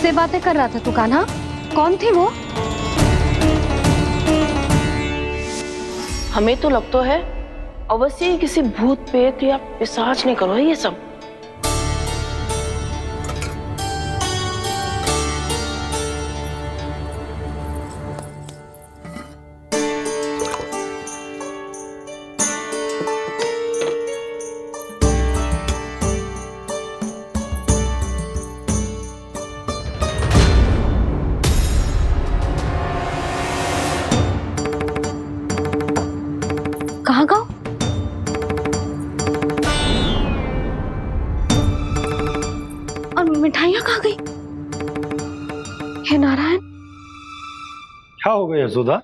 किससे बातें कर रहा था तू कान्हा? कौन थी वो? हमें तो लगता है अवश्य ही किसी भूत प्रेत या पिशाच ने करो ये सब। कहाँ गाँव? और मिठाइयाँ कहाँ गई? हे नारायण, क्या हो गया यशोदा?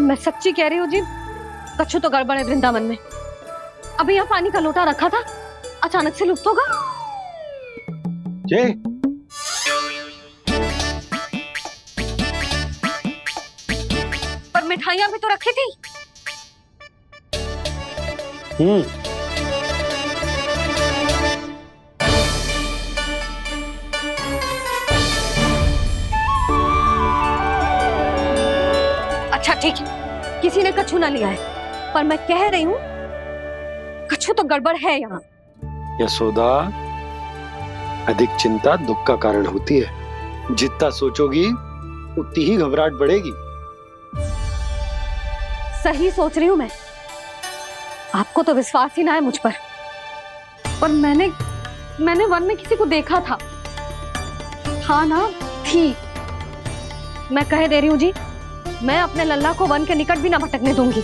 मैं सच्ची कह रही हूँ जी, कछु तो गड़बड़ है वृंदावन में। अभी यहाँ पानी का लोटा रखा था, अचानक से लुप्त होगा। जय, पर मिठाइयाँ भी तो रखी थी। अच्छा ठीक है, किसी ने कछु ना लिया है, पर मैं कह रही हूँ कछु तो गड़बड़ है यहाँ। यशोदा, अधिक चिंता दुख का कारण होती है। जितना सोचोगी उतनी ही घबराहट बढ़ेगी। सही सोच रही हूँ मैं। आपको तो विश्वास ही ना है मुझ पर। और मैंने वन में किसी को देखा था। हाँ ना, थी। मैं कह दे रही हूँ जी, मैं अपने लल्ला को वन के निकट भी ना भटकने दूंगी।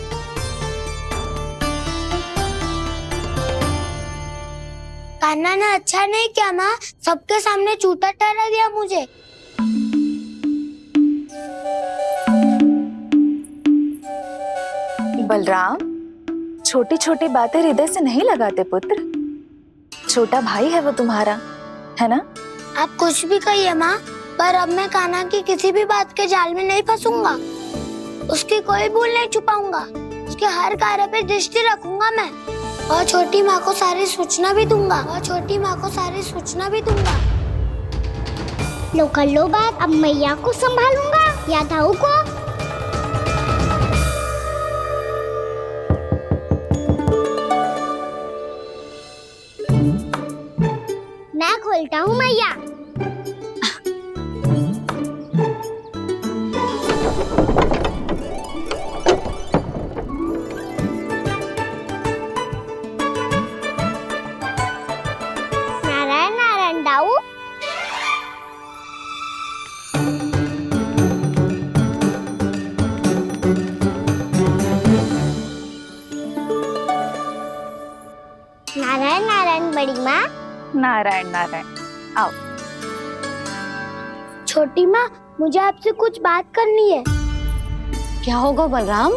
कान्हा ने अच्छा नहीं किया माँ, सबके सामने झूठा ठहरा दिया मुझे। बलराम, छोटी छोटी बातें हृदय से नहीं लगाते पुत्र। छोटा भाई है वो तुम्हारा, है ना? आप कुछ भी कहिए माँ, पर अब मैं कान्हा की किसी भी बात के जाल में नहीं फंसूंगा। उसकी कोई भूल नहीं छुपाऊंगा। उसके हर कार्य पे दृष्टि रखूंगा मैं। और छोटी माँ को सारी सूचना भी दूंगा। लो कर लो बात, अब मैया को संभालूंगा या दाऊ को। मैं खोलता हूँ मैया। नारायण नारायण दाऊ। नारायण नारायण बड़ी माँ। नारायण नारायण, आओ। छोटी माँ, मुझे आपसे कुछ बात करनी है। क्या होगा बलराम?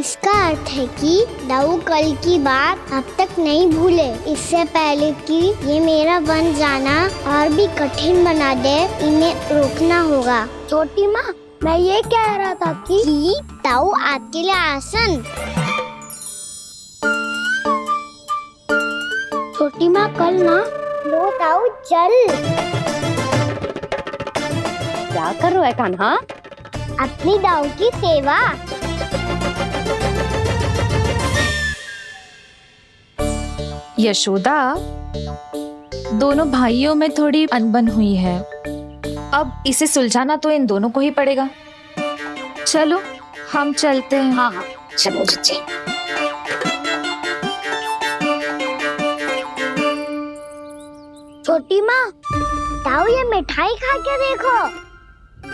इसका अर्थ है कि दाऊ कल की बात अब तक नहीं भूले। इससे पहले कि ये मेरा वन जाना और भी कठिन बना दे, इन्हें रोकना होगा। छोटी माँ, मैं ये कह रहा था कि दाऊ आपके लिए आसन। छोटी माँ, कल ना लो दाऊ जल। क्या कर रहा है कान्हा? अपनी दाऊ की सेवा। यशोदा, दोनों भाइयों में थोड़ी अनबन हुई है। अब इसे सुलझाना तो इन दोनों को ही पड़ेगा। चलो हम चलते हैं। हाँ हाँ, चलो जी। छोटी माँ, दाऊ ये मिठाई खा के देखो।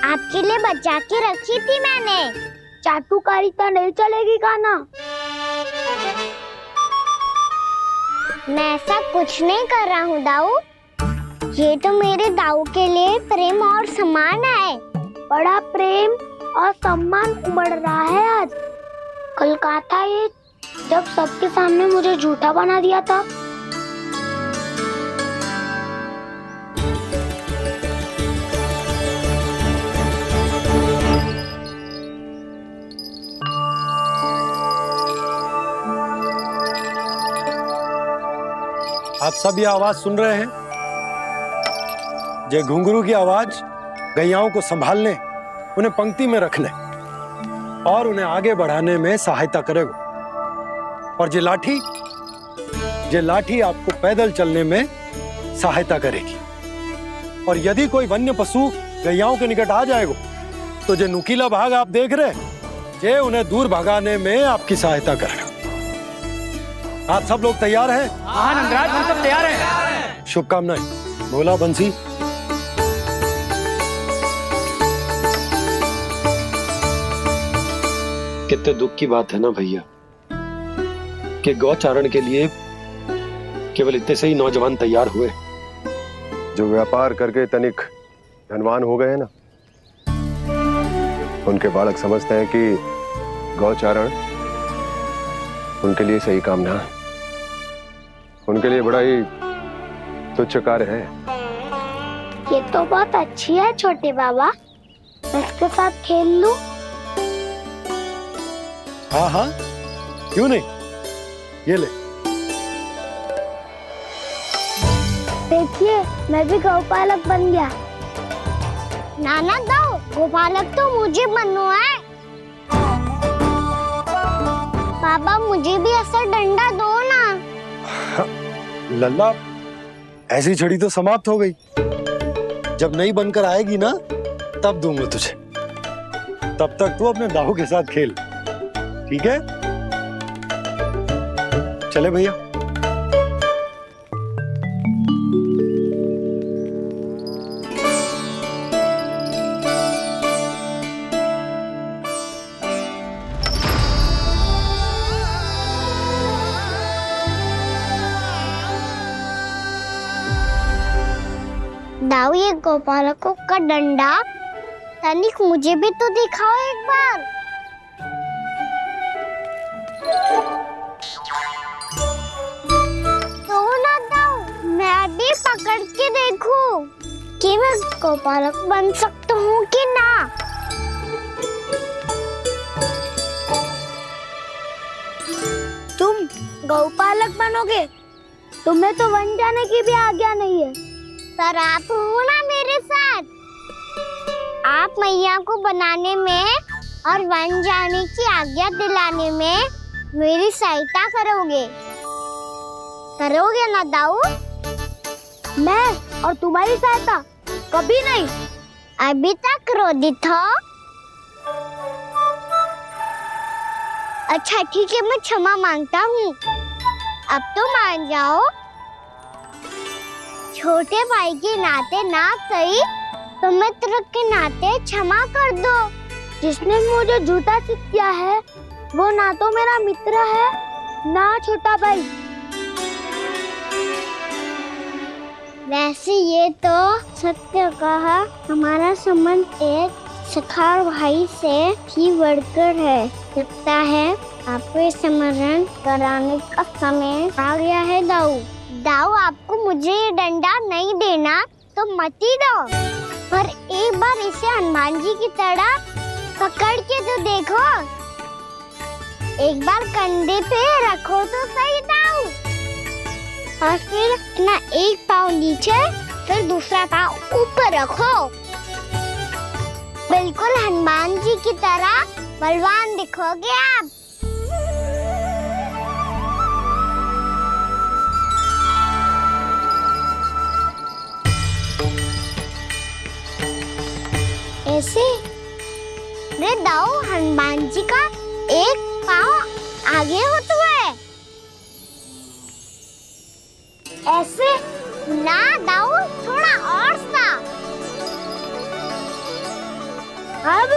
आपके लिए बचा के रखी थी मैंने। चाटुकारिता नहीं चलेगी कान्हा। मैं ऐसा कुछ नहीं कर रहा हूँ दाऊ। ये तो मेरे दाऊ के लिए प्रेम और सम्मान है। बड़ा प्रेम और सम्मान उमड़ रहा है आज। कल कहा था ये, जब सबके सामने मुझे झूठा बना दिया था। आप सब ये आवाज सुन रहे हैं? जे घुंघरू की आवाज गैयाओं को संभालने, उन्हें पंक्ति में रखने और उन्हें आगे बढ़ाने में सहायता करेगा। और जे लाठी आपको पैदल चलने में सहायता करेगी। और यदि कोई वन्य पशु गैयाओं के निकट आ जाएगा तो जे नुकीला भाग आप देख रहे हैं, जे उन्हें दूर भगाने में आपकी सहायता करेगा। आप सब लोग तैयार हैं? हाँ नंदराज, हम सब तैयार हैं। शुभकामनाएं। बोला बंसी। कितने दुख की बात है ना भैया कि गौचारण के लिए केवल इतने से ही नौजवान तैयार हुए। जो व्यापार करके तनिक धनवान हो गए ना, उनके बालक समझते हैं कि गौचारण उनके लिए सही काम ना है, उनके लिए बड़ा ही तुच्छ कार्य है। ये तो बहुत अच्छी है छोटे बाबा, मैं इसके साथ खेल लूं? हाँ हाँ, क्यों नहीं, ये ले। देखिए, मैं भी गौपालक बन गया। नाना दो, गौपालक तो मुझे बनना है। पापा मुझे भी ऐसा डंडा दो ना। लल्ला, ऐसी छड़ी तो समाप्त हो गई। जब नई बनकर आएगी ना, तब दूंगा तुझे। तब तक तू अपने दाऊ के साथ खेल, ठीक है? चले भैया। दाऊ, ये गोपालकों का डंडा तनिक मुझे भी तो दिखाओ एक बार। तो ना दाऊ, मैं भी पकड़ के देखूं कि मैं गोपालक बन सकता हूँ कि ना। तुम गौपालक बनोगे? तुम्हें तो वन जाने की भी आज्ञा नहीं है। पर आप हो ना मेरे साथ, आप मैया को बनाने में और वन जाने की आज्ञा दिलाने में मेरी सहायता करोगे ना दाऊ? मैं और तुम्हारी सहायता कभी नहीं। अभी तक क्रोधित हो? अच्छा ठीक है, मैं क्षमा मांगता हूँ। अब तो मान जाओ। छोटे भाई के नाते ना सही तो मित्र के नाते क्षमा कर दो। जिसने मुझे झूठा सिखाया है वो ना तो मेरा मित्र है ना छोटा भाई। वैसे ये तो सत्य कहा, हमारा संबंध एक सखार भाई से भी बढ़कर है। लगता है आपको स्मरण कराने का समय आ गया है दाऊ। दाऊ, आपको मुझे ये डंडा नहीं देना तो मत ही दो, पर एक बार इसे हनुमान जी की तरह पकड़ के तो देखो। एक बार कंधे पे रखो तो सही दाऊ, और फिर अपना एक पाँव नीचे फिर दूसरा पाँव ऊपर रखो। बिल्कुल हनुमान जी की तरह बलवान दिखोगे आप। ऐसे रे दाऊ, हनुमान जी का एक पाँव आगे होता है। ऐसे ना दाऊ, थोड़ा और सा। अब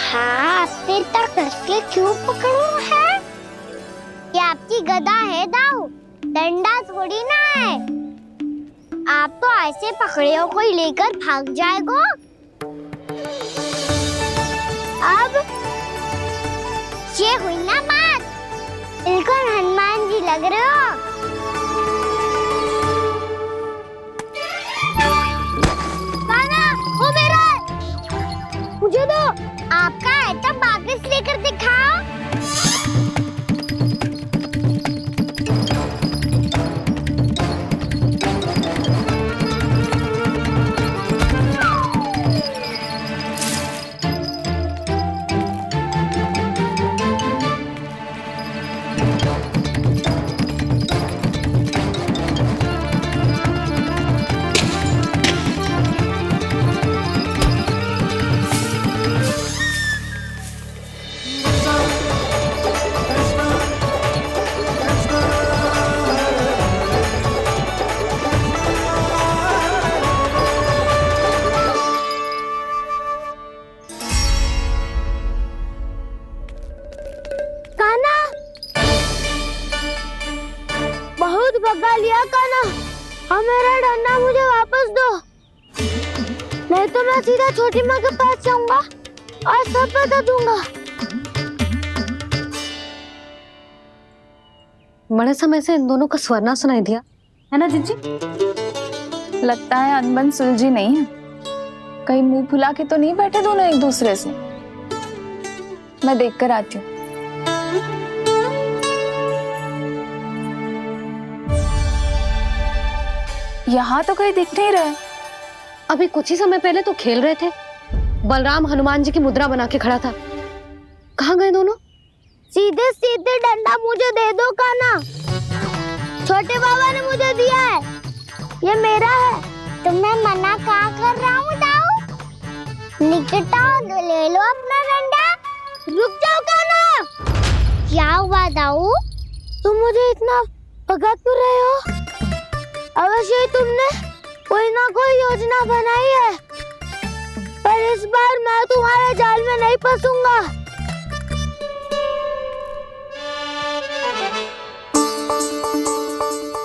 हाथ तक कसके क्यों पकड़ू है? ये आपकी गदा है दाऊ, डंडा थोड़ी ना है। आप तो ऐसे पकड़े हो कोई लेकर भाग जाएगा। अब ये हुई ना बात, बिल्कुल हनुमान जी लग रहे हो। पाना, वो मेरा है। मुझे दो। आपका है तो वापस लेकर दिखाओ। नहीं तो मैं सीधा छोटी माँ के पास जाऊंगा और सब बता दूंगा। बड़े समय से इन दोनों का स्वर ना सुनाई दिया, है ना जीजी? लगता है अनबन सुलझी नहीं है। कहीं मुंह फुला के तो नहीं बैठे दोनों एक दूसरे से। मैं देख कर आती हूँ। यहाँ तो कहीं दिख नहीं रहे। अभी कुछ ही समय पहले तो खेल रहे थे। बलराम हनुमान जी की मुद्रा बना के खड़ा था। कहाँ गए दोनों? सीधे सीधे डंडा मुझे दे दो कान्हा। छोटे बाबा ने मुझे दिया है, ये मेरा है। तो मैं मना कहाँ कर रहा हूँ दाऊ? निकट आओ, ले लो अपना डंडा। रुक जाओ कान्हा। क्या हुआ दाऊ? तुम मुझे इतना भगा क्यों रहे हो? अवश्य ही तुमने कोई ना कोई योजना बनाई है, पर इस बार मैं तुम्हारे जाल में नहीं फंसूंगा।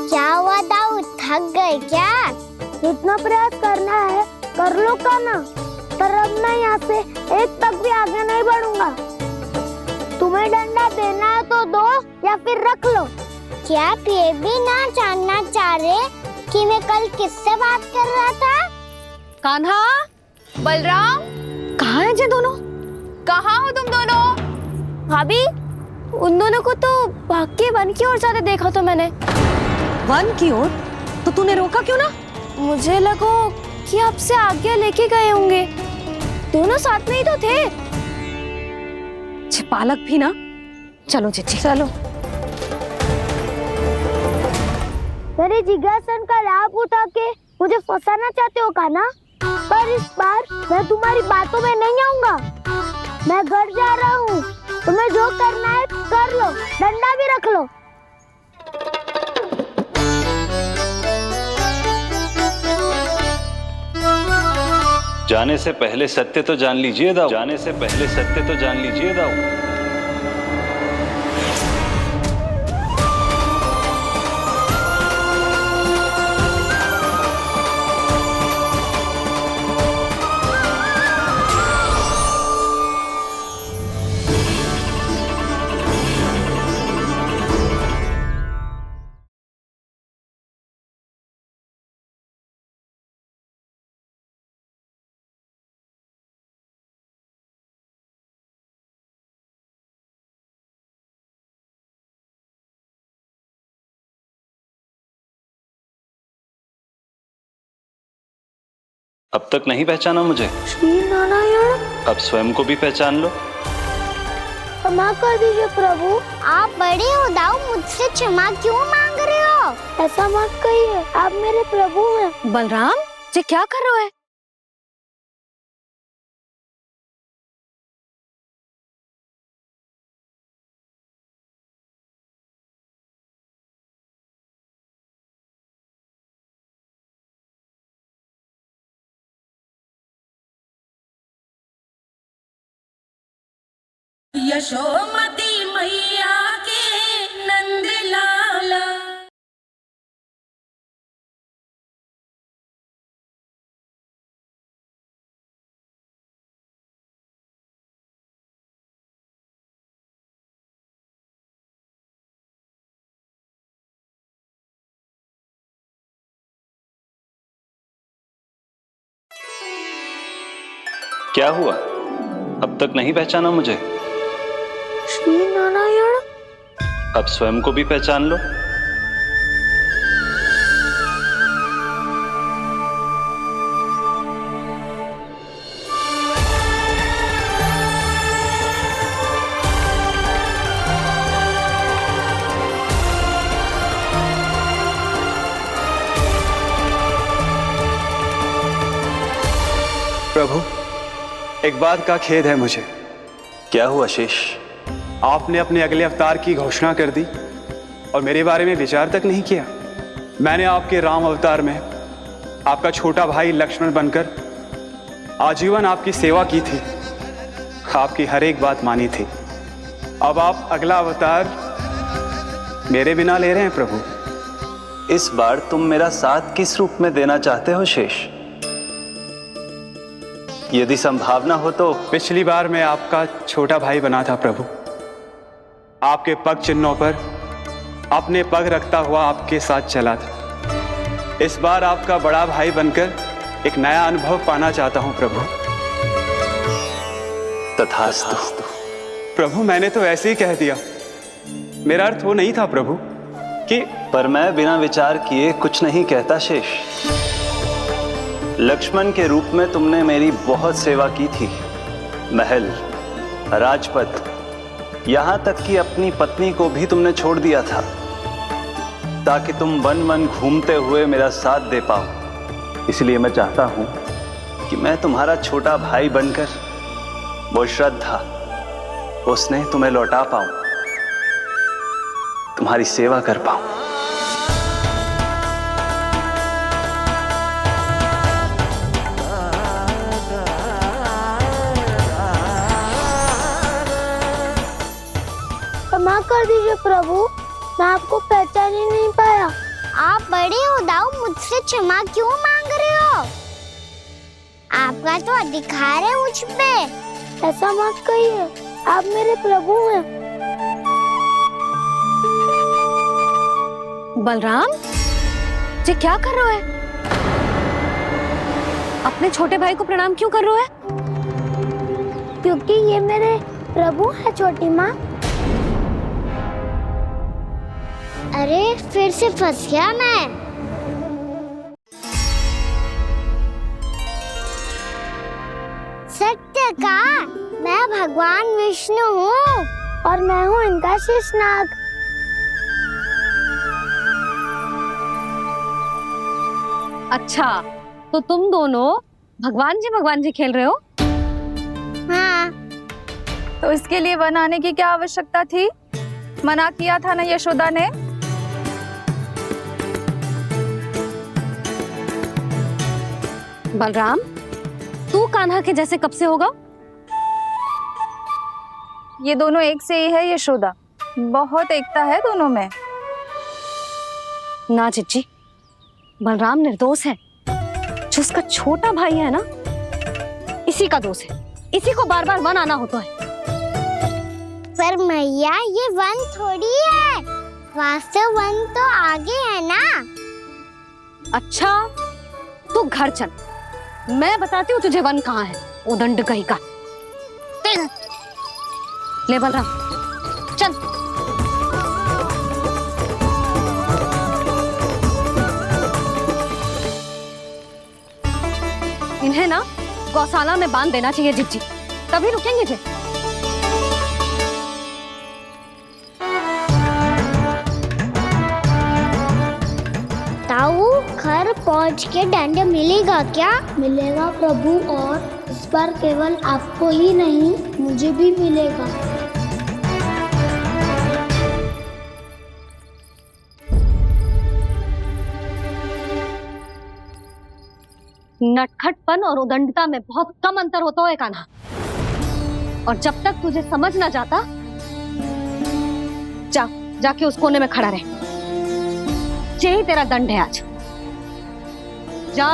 क्या हुआ दाऊ, थक गए क्या? इतना प्रयास करना है कर लो कान्हा, पर अब मैं यहाँ से एक तक भी आगे नहीं बढ़ूंगा। तुम्हें डंडा देना है तो दो या फिर रख लो। क्या आप ये भी ना जानना चाह रहे कि मैं कल किससे बात कर रहा था? कान्हा, बलराम, कहाँ हैं ये दोनों? कहाँ हो तुम दोनों? भाभी, उन दोनों को तो भाग के वन की ओर जाते देखा तो मैंने। वन की ओर? तो तूने रोका क्यों ना? मुझे लगा कि आपसे आज्ञा लेके गए होंगे। दोनों साथ में ही तो थे। पालक भी ना। चलो जीजी चलो। मेरे जिज्ञासन का लाभ उठा के मुझे फंसाना चाहते हो कान्हा, पर इस बार मैं तुम्हारी बातों में नहीं आऊंगा। मैं घर जा रहा हूँ, तुम्हें जो करना है कर लो, डंडा भी रख लो। जाने से पहले सत्य तो जान लीजिए दाऊ। जाने से पहले सत्य तो जान लीजिए दाऊ। अब तक नहीं पहचाना मुझे? श्री नारायण। अब स्वयं को भी पहचान लो। क्षमा कर दीजिए प्रभु। आप बड़े हो दाऊ, मुझसे क्षमा क्यों मांग रहे हो? ऐसा मत कहिए, आप मेरे प्रभु हैं। बलराम, ये क्या कर रहे हो? यशोमती मैया के नंद लाला। क्या हुआ? अब तक नहीं पहचाना मुझे? श्री नारायण। अब स्वयं को भी पहचान लो। प्रभु, एक बात का खेद है मुझे। क्या हुआ शेष? आपने अपने अगले अवतार की घोषणा कर दी और मेरे बारे में विचार तक नहीं किया। मैंने आपके राम अवतार में आपका छोटा भाई लक्ष्मण बनकर आजीवन आपकी सेवा की थी, आपकी हर एक बात मानी थी। अब आप अगला अवतार मेरे बिना ले रहे हैं प्रभु। इस बार तुम मेरा साथ किस रूप में देना चाहते हो शेष? यदि संभावना हो तो पिछली बार मैं आपका छोटा भाई बना था प्रभु, आपके पग चिन्हों पर अपने पग रखता हुआ आपके साथ चला था। इस बार आपका बड़ा भाई बनकर एक नया अनुभव पाना चाहता हूं प्रभु। तथास्तु। प्रभु मैंने तो ऐसे ही कह दिया, मेरा अर्थ वो नहीं था प्रभु कि पर मैं बिना विचार किए कुछ नहीं कहता शेष। लक्ष्मण के रूप में तुमने मेरी बहुत सेवा की थी। महल, राजपथ, यहां तक कि अपनी पत्नी को भी तुमने छोड़ दिया था ताकि तुम वन वन घूमते हुए मेरा साथ दे पाओ। इसलिए मैं चाहता हूं कि मैं तुम्हारा छोटा भाई बनकर वो श्रद्धा, वो स्नेह तुम्हें लौटा पाऊं, तुम्हारी सेवा कर पाऊं। क्षमा कर दीजिए प्रभु, मैं आपको पहचान ही नहीं पाया। आप बड़े हो दाऊ, मुझसे क्षमा क्यों मांग रहे हो? आपका तो अधिकार है मुझ पे। ऐसा मत कहिए, आप मेरे प्रभु हैं। बलराम जी क्या कर रहे हो? अपने छोटे भाई को प्रणाम क्यों कर रहे हो? क्योंकि ये मेरे प्रभु है छोटी माँ। अरे फिर से फंस गया मैं। सत्य का, मैं भगवान विष्णु हूँ और मैं हूँ इनका शेषनाग। अच्छा, तो तुम दोनों भगवान जी खेल रहे हो? हाँ। तो इसके लिए वन आने की क्या आवश्यकता थी? मना किया था ना यशोदा ने। बलराम, तू कान्हा के जैसे कब से होगा? ये दोनों एक से ही है यशोदा, बहुत एकता है दोनों में। ना चिच्ची, बलराम निर्दोष है। जो उसका छोटा भाई है ना, इसी का दोष है। इसी को बार बार वन आना होता है। पर मैया ये वन थोड़ी है, वास्तव वन तो आगे है ना। अच्छा, तू घर चल, मैं बताती हूँ तुझे वन कहाँ है। उदंड कहीं का। ले बलराम चल। इन्हें ना गौशाला में बांध देना चाहिए जिज्जी, तभी रुकेंगे जे। ताऊ, घर पहुंच के दंड मिलेगा क्या? मिलेगा प्रभु, और इस बार केवल आपको ही नहीं मुझे भी मिलेगा। नटखटपन और उदंडता में बहुत कम अंतर होता है कान्हा, और जब तक तुझे समझ ना जाता, जाके उस कोने में खड़ा रहे। यही तेरा दंड है आज। जा।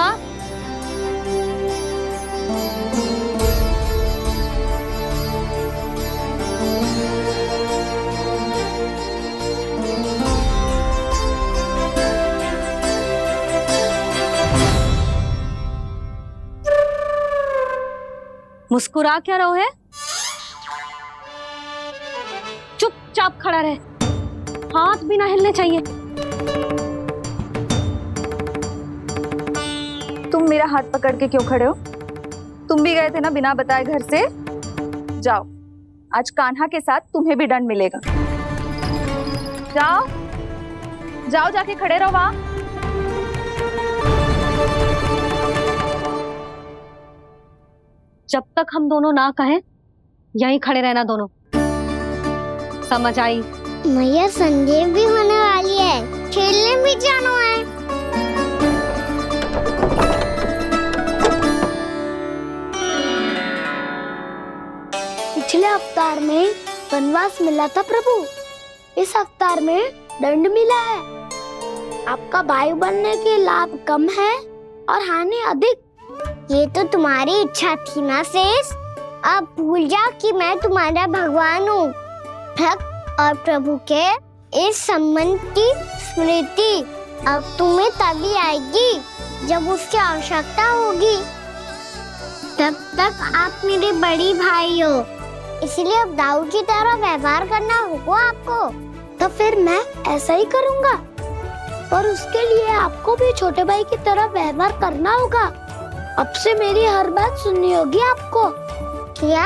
मुस्कुरा क्या रहो है? चुपचाप खड़ा रहे, हाथ भी ना हिलने चाहिए। तुम मेरा हाथ पकड़ के क्यों खड़े हो? तुम भी गए थे ना बिना बताए घर से। जाओ, आज कान्हा के साथ तुम्हें भी दंड मिलेगा। जाओ जाओ, जाके खड़े रहो वहां। जब तक हम दोनों ना कहें, यहीं खड़े रहना दोनों। समझ आई? मैया संध्या भी होने वाली है, खेलने भी जाना है। पिछले अवतार में वनवास मिला था प्रभु, इस अवतार में दंड मिला है। आपका भाई बनने के लाभ कम है और हानि अधिक। ये तो तुम्हारी इच्छा थी ना शेष। अब भूल जाओ कि मैं तुम्हारा भगवान हूँ। भक्त और प्रभु के इस संबंध की स्मृति अब तुम्हें तभी आएगी जब उसकी आवश्यकता होगी। तब तक आप मेरे बड़ी भाई हो, इसलिए अब दाऊ की तरह व्यवहार करना होगा आपको। तो फिर मैं ऐसा ही करूँगा, पर उसके लिए आपको भी छोटे भाई की तरह व्यवहार करना होगा। अब से मेरी हर बात सुननी होगी आपको। क्या?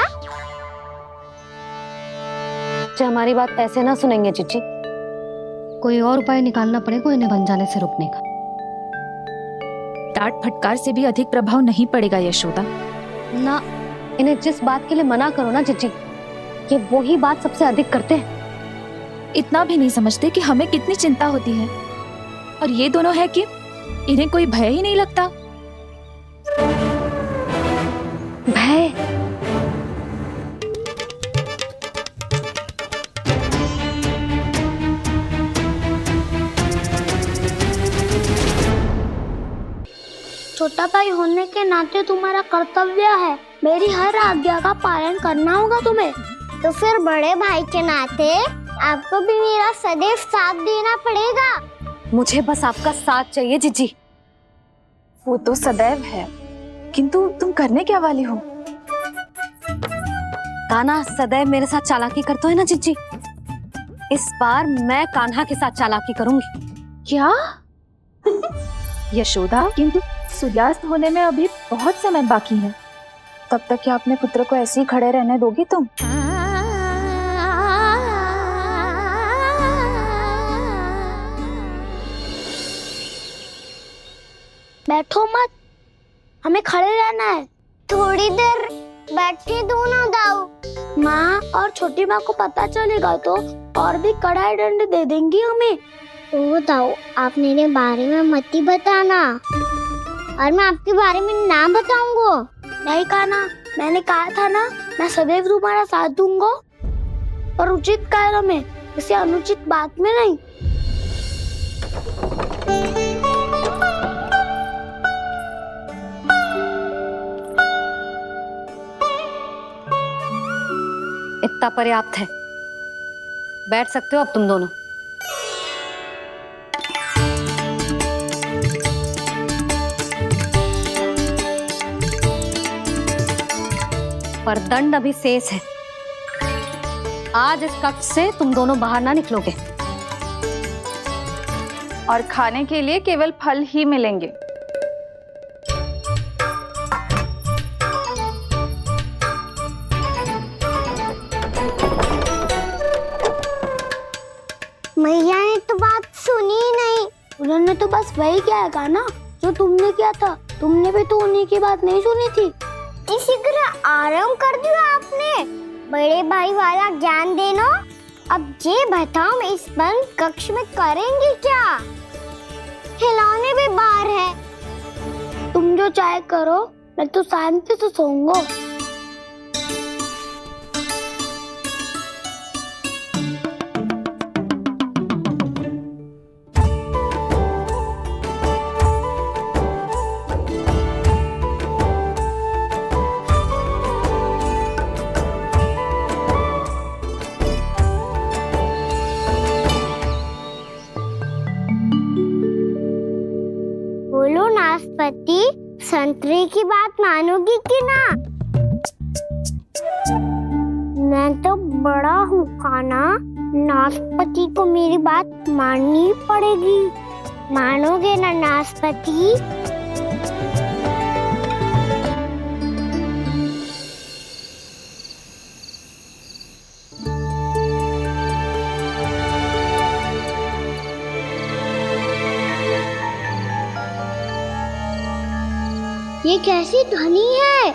जो हमारी बात ऐसे ना सुनेंगे चिची, कोई और उपाय निकालना पड़ेगा इन्हें बन जाने से रुकने का। डांट फटकार से भी अधिक प्रभाव नहीं पड़ेगा यशोदा। ना, इन्हें जिस बात के लिए मना करो ना चिची, ये वही बात सबसे अधिक करते हैं। इतना भी नहीं समझते कि हमें कितनी चिंता होती है, और ये दोनों है कि इन्हें कोई भय ही नहीं लगता। भय? छोटा भाई होने के नाते तुम्हारा कर्तव्य है मेरी हर आज्ञा का पालन करना होगा तुम्हें। तो फिर बड़े भाई के नाते आपको भी मेरा सदैव साथ देना पड़ेगा। मुझे बस आपका साथ चाहिए जीजी। वो तो सदैव है, किंतु तुम करने क्या वाली हो? कान्हा सदैव मेरे साथ चालाकी करता है ना जीजी, इस बार मैं कान्हा के साथ चालाकी करूंगी। क्या? यशोदा, किंतु सूर्यास्त होने में अभी बहुत समय बाकी है। तब तक क्या अपने पुत्र को ऐसे ही खड़े रहने दोगी तुम? बैठो मत, हमें खड़े रहना है। थोड़ी देर बैठे दो ना दाऊ। माँ और छोटी माँ को पता चलेगा तो और भी कड़ा दंड दे देंगी हमें। ओ दाऊ, आप मेरे बारे में मत ही बताना, और मैं आपके बारे में ना बताऊंगा। नहीं कान्हा, मैंने कहा था ना, मैं सदैव तुम्हारा साथ दूंगा, पर उचित कार्य में, किसी अनुचित बात में नहीं। इतना पर्याप्त है, बैठ सकते हो अब तुम दोनों। पर दंड अभी शेष है। आज इस कक्ष से तुम दोनों बाहर ना निकलोगे, और खाने के लिए केवल फल ही मिलेंगे। मैया ने तो बात सुनी ही नहीं। उन्होंने तो बस वही किया ना जो तुमने किया था। तुमने भी तो उन्हीं की बात नहीं सुनी थी। शीघ्र आराम कर दिया आपने। बड़े भाई वाला ज्ञान देना। अब ये बताओ, मैं इस बंद कक्ष में करेंगे क्या? खिलौने भी बाहर है। तुम जो चाहे करो, मैं तो शांति से सोऊंगा। बोलो नाशपाती, संतरे की बात मानोगी कि ना? मैं तो बड़ा हूँ कान्हा, नाशपाती को मेरी बात माननी पड़ेगी। मानोगे ना नाशपाती? ये कैसी ध्वनि है?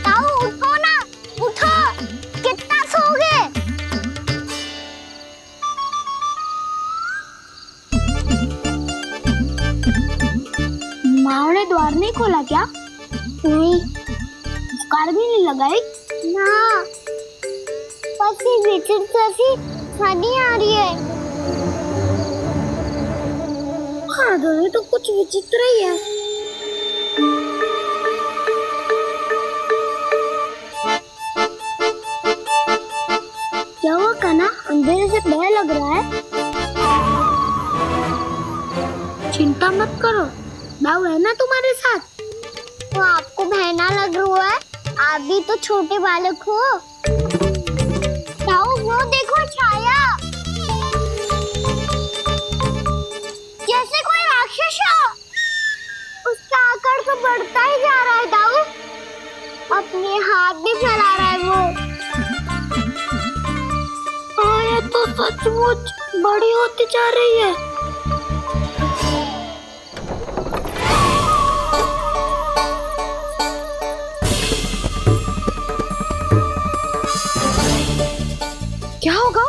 ताऊ उठो ना, उठो, कितना सोओगे? माँ ने द्वार नहीं खोला क्या? नहीं। कार भी नहीं लगाई? ना। कैसी विचित्र सी ध्वनि आ रही है। हाँ, ध्वनि तो कुछ विचित्र ही है। क्या हुआ कान्हा, अंधेरे से डर लग रहा है? चिंता मत करो, दाऊ है ना तुम्हारे साथ। तो आपको बहना लग रहा है, आप भी तो छोटे बालक हो। दाऊ वो देखो छाया, जैसे कोई राक्षस हो। उसका आकार तो बढ़ता ही जा रहा है दाऊ, अपने हाथ भी फैला रहा है वो। हाँ, ये तो सचमुच बड़ी होती जा रही है। क्या होगा?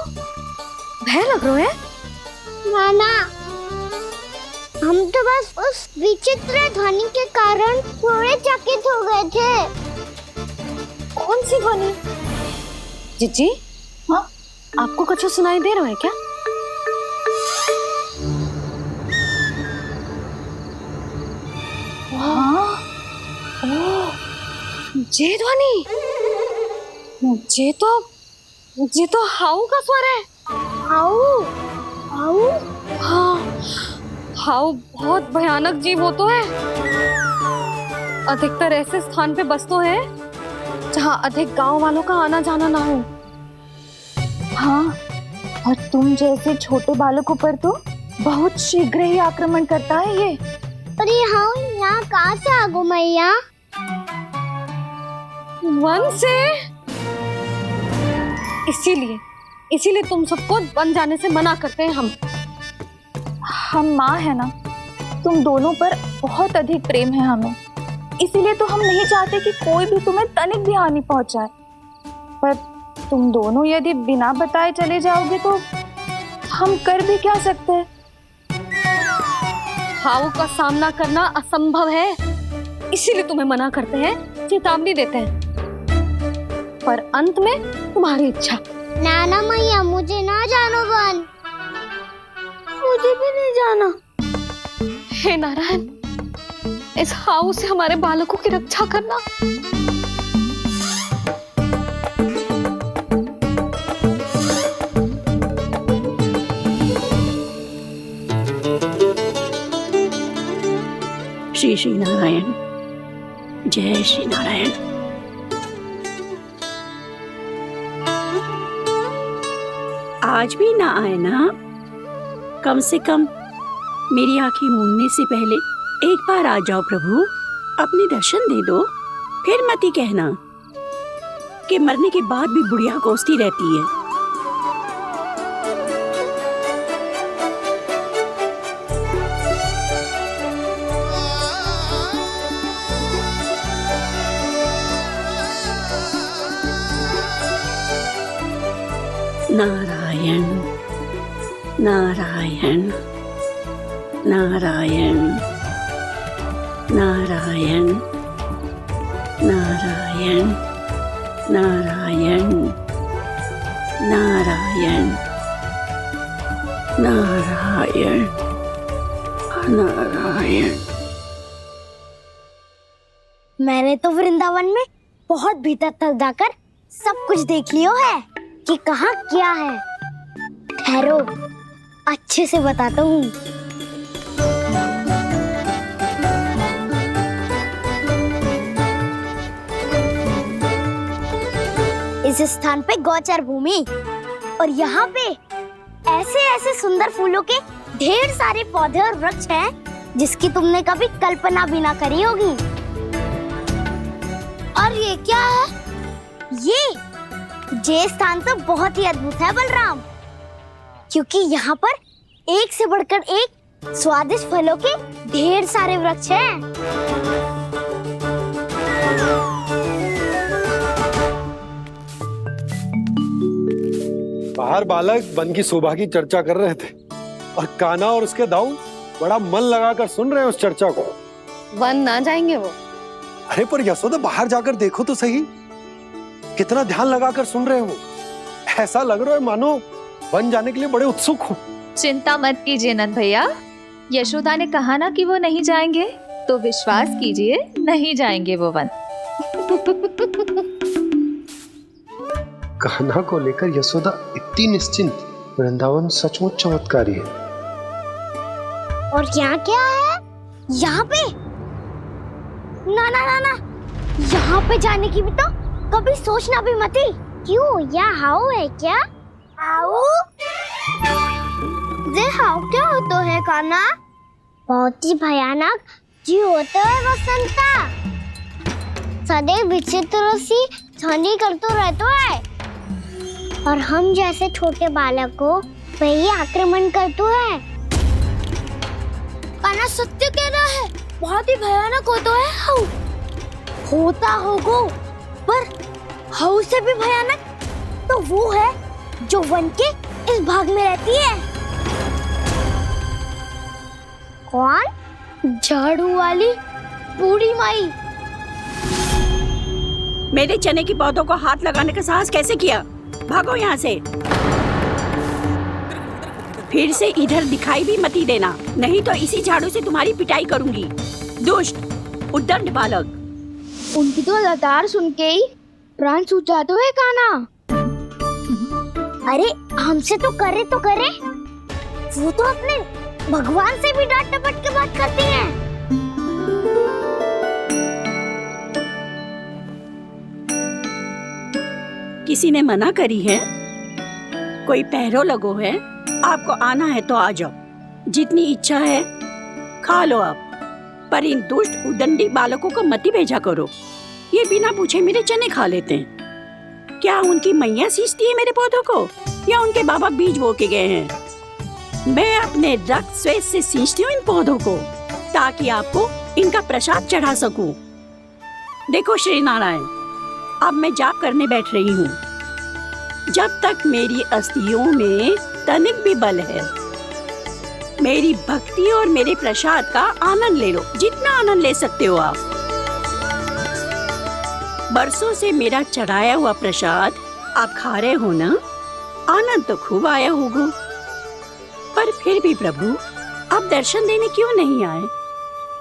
भय लग रहा है? नाना, हम तो बस उस विचित्र ध्वनि के कारण थोड़े चकित हो गए थे। कौन सी ध्वनि? जीजी, हाँ, आपको कुछ सुनाई दे रहा है क्या? हाँ, ओह, ये ध्वनि, ये तो हाउ का स्वर है। How, how? हाँ, हाउ बहुत भयानक जीव हो तो है। अधिकतर ऐसे स्थान पे बसते हैं जहाँ अधिक गांव वालों का आना जाना ना हो। हाँ, और तुम जैसे छोटे बालकों पर तो बहुत शीघ्र ही आक्रमण करता है ये। पर ये हाउ यहाँ कहाँ से आ गो मैया? वन से। इसीलिए तुम सबको वन जाने से मना करते हैं हम माँ है ना, तुम दोनों पर बहुत अधिक प्रेम है हमें, इसीलिए तो हम नहीं चाहते कि कोई भी तुम्हें तनिक भी हानि पहुंचाए। पर तुम दोनों यदि बिना बताए चले जाओगे तो हम कर भी क्या सकते हैं? हाउ का सामना करना असंभव है, इसीलिए तुम्हें मना करते हैं, चेतावनी देते हैं। पर अंत में तुम्हारी इच्छा। नाना मैया, मुझे ना जानो वन, मुझे भी नहीं जाना। हे नारायण, इस हाउ से हमारे बालकों की रक्षा करना। श्री श्री नारायण, जय श्री नारायण। आज भी ना आए ना? कम से कम मेरी आंखें मूंदने से पहले एक बार आ जाओ प्रभु, अपने दर्शन दे दो। फिर मत ही कहना कि मरने के बाद भी बुढ़िया कोसती रहती है। नारायण नारायण नारायण नारायण नारायण नारायण नारायण नारायण नारायण। मैंने तो वृंदावन में बहुत भीतर तक जाकर सब कुछ देख लियो है कि कहाँ क्या है। ठहरो, अच्छे से बताता हूँ। इस स्थान पे गोचर भूमि, और यहाँ पे ऐसे ऐसे सुंदर फूलों के ढेर सारे पौधे और वृक्ष हैं जिसकी तुमने कभी कल्पना भी ना करी होगी। और ये क्या है? ये स्थान तो बहुत ही अद्भुत है बलराम, क्योंकि यहाँ पर एक से बढ़कर एक स्वादिष्ट फलों के ढेर सारे वृक्ष हैं। बाहर बालक वन की शोभा की चर्चा कर रहे थे और कान्हा और उसके दाऊ बड़ा मन लगाकर सुन रहे हैं उस चर्चा को। वन ना जाएंगे वो। अरे पर यशोदा, बाहर जाकर देखो तो सही, कितना ध्यान लगाकर सुन रहे हो। ऐसा लग रहा है मानो वन जाने के लिए बड़े उत्सुक हो। चिंता मत कीजिए नंद भैया, यशोदा ने कहा ना कि वो नहीं जाएंगे, तो विश्वास कीजिए नहीं जाएंगे वो वन। कान्हा को लेकर यशोदा इतनी निश्चिंत, वृंदावन सचमुच चमत्कारी है। और यहाँ क्या है? यहाँ पे ना ना ना ना, यहाँ पे जाने की भी तो कभी सोचना भी मत ही। क्यों, यहाँ हाउ है क्या? हाउ? ये हाउ क्या होता है कान्हा? बहुत ही भयानक जी होता है वसंता। सदैव विचित्र सी ध्वनि करते रहता है और हम जैसे छोटे बालक को वही आक्रमण करते है। कान्हा सत्य कह रहा है, बहुत ही भयानक होता है हाउ। होता होगा, पर हाउ से भी भयानक तो वो है जो वन के इस भाग में रहती है। कौन? झाड़ू वाली बूढ़ी माई। मेरे चने की पौधों को हाथ लगाने का साहस कैसे किया? भागो यहाँ से। फिर से इधर दिखाई भी मत देना, नहीं तो इसी झाड़ू से तुम्हारी पिटाई करूंगी। दुष्ट उद्दंड बालक। उनकी तो लतार सुन के ही प्राण सूझ जाते हैं कान्हा। अरे हमसे तो करे, वो तो अपने भगवान से भी डांट डपट के बात करती हैं। किसी ने मना करी है? कोई पहरो लगो है? आपको आना है तो आ जाओ, जितनी इच्छा है खा लो आप, पर इन दुष्ट उदंडी बालकों को मत ही भेजा करो। ये बिना पूछे मेरे चने खा लेते हैं। क्या उनकी मैया सींचती है मेरे पौधों को, या उनके बाबा बीज बो के गए हैं? मैं अपने रक्त स्वेद से सींचती हूँ इन पौधों को, ताकि आपको इनका प्रसाद चढ़ा सकूं। देखो श्री नारायण, अब मैं जाप करने बैठ रही हूँ। जब तक मेरी अस्थियों में तनिक भी बल है, मेरी भक्ति और मेरे प्रसाद का आनंद ले लो, जितना आनंद ले सकते हो आप। बरसों से मेरा चढ़ाया हुआ प्रसाद आप खा रहे हो ना, आनंद तो खूब आया होगा। पर फिर भी प्रभु आप दर्शन देने क्यों नहीं आए?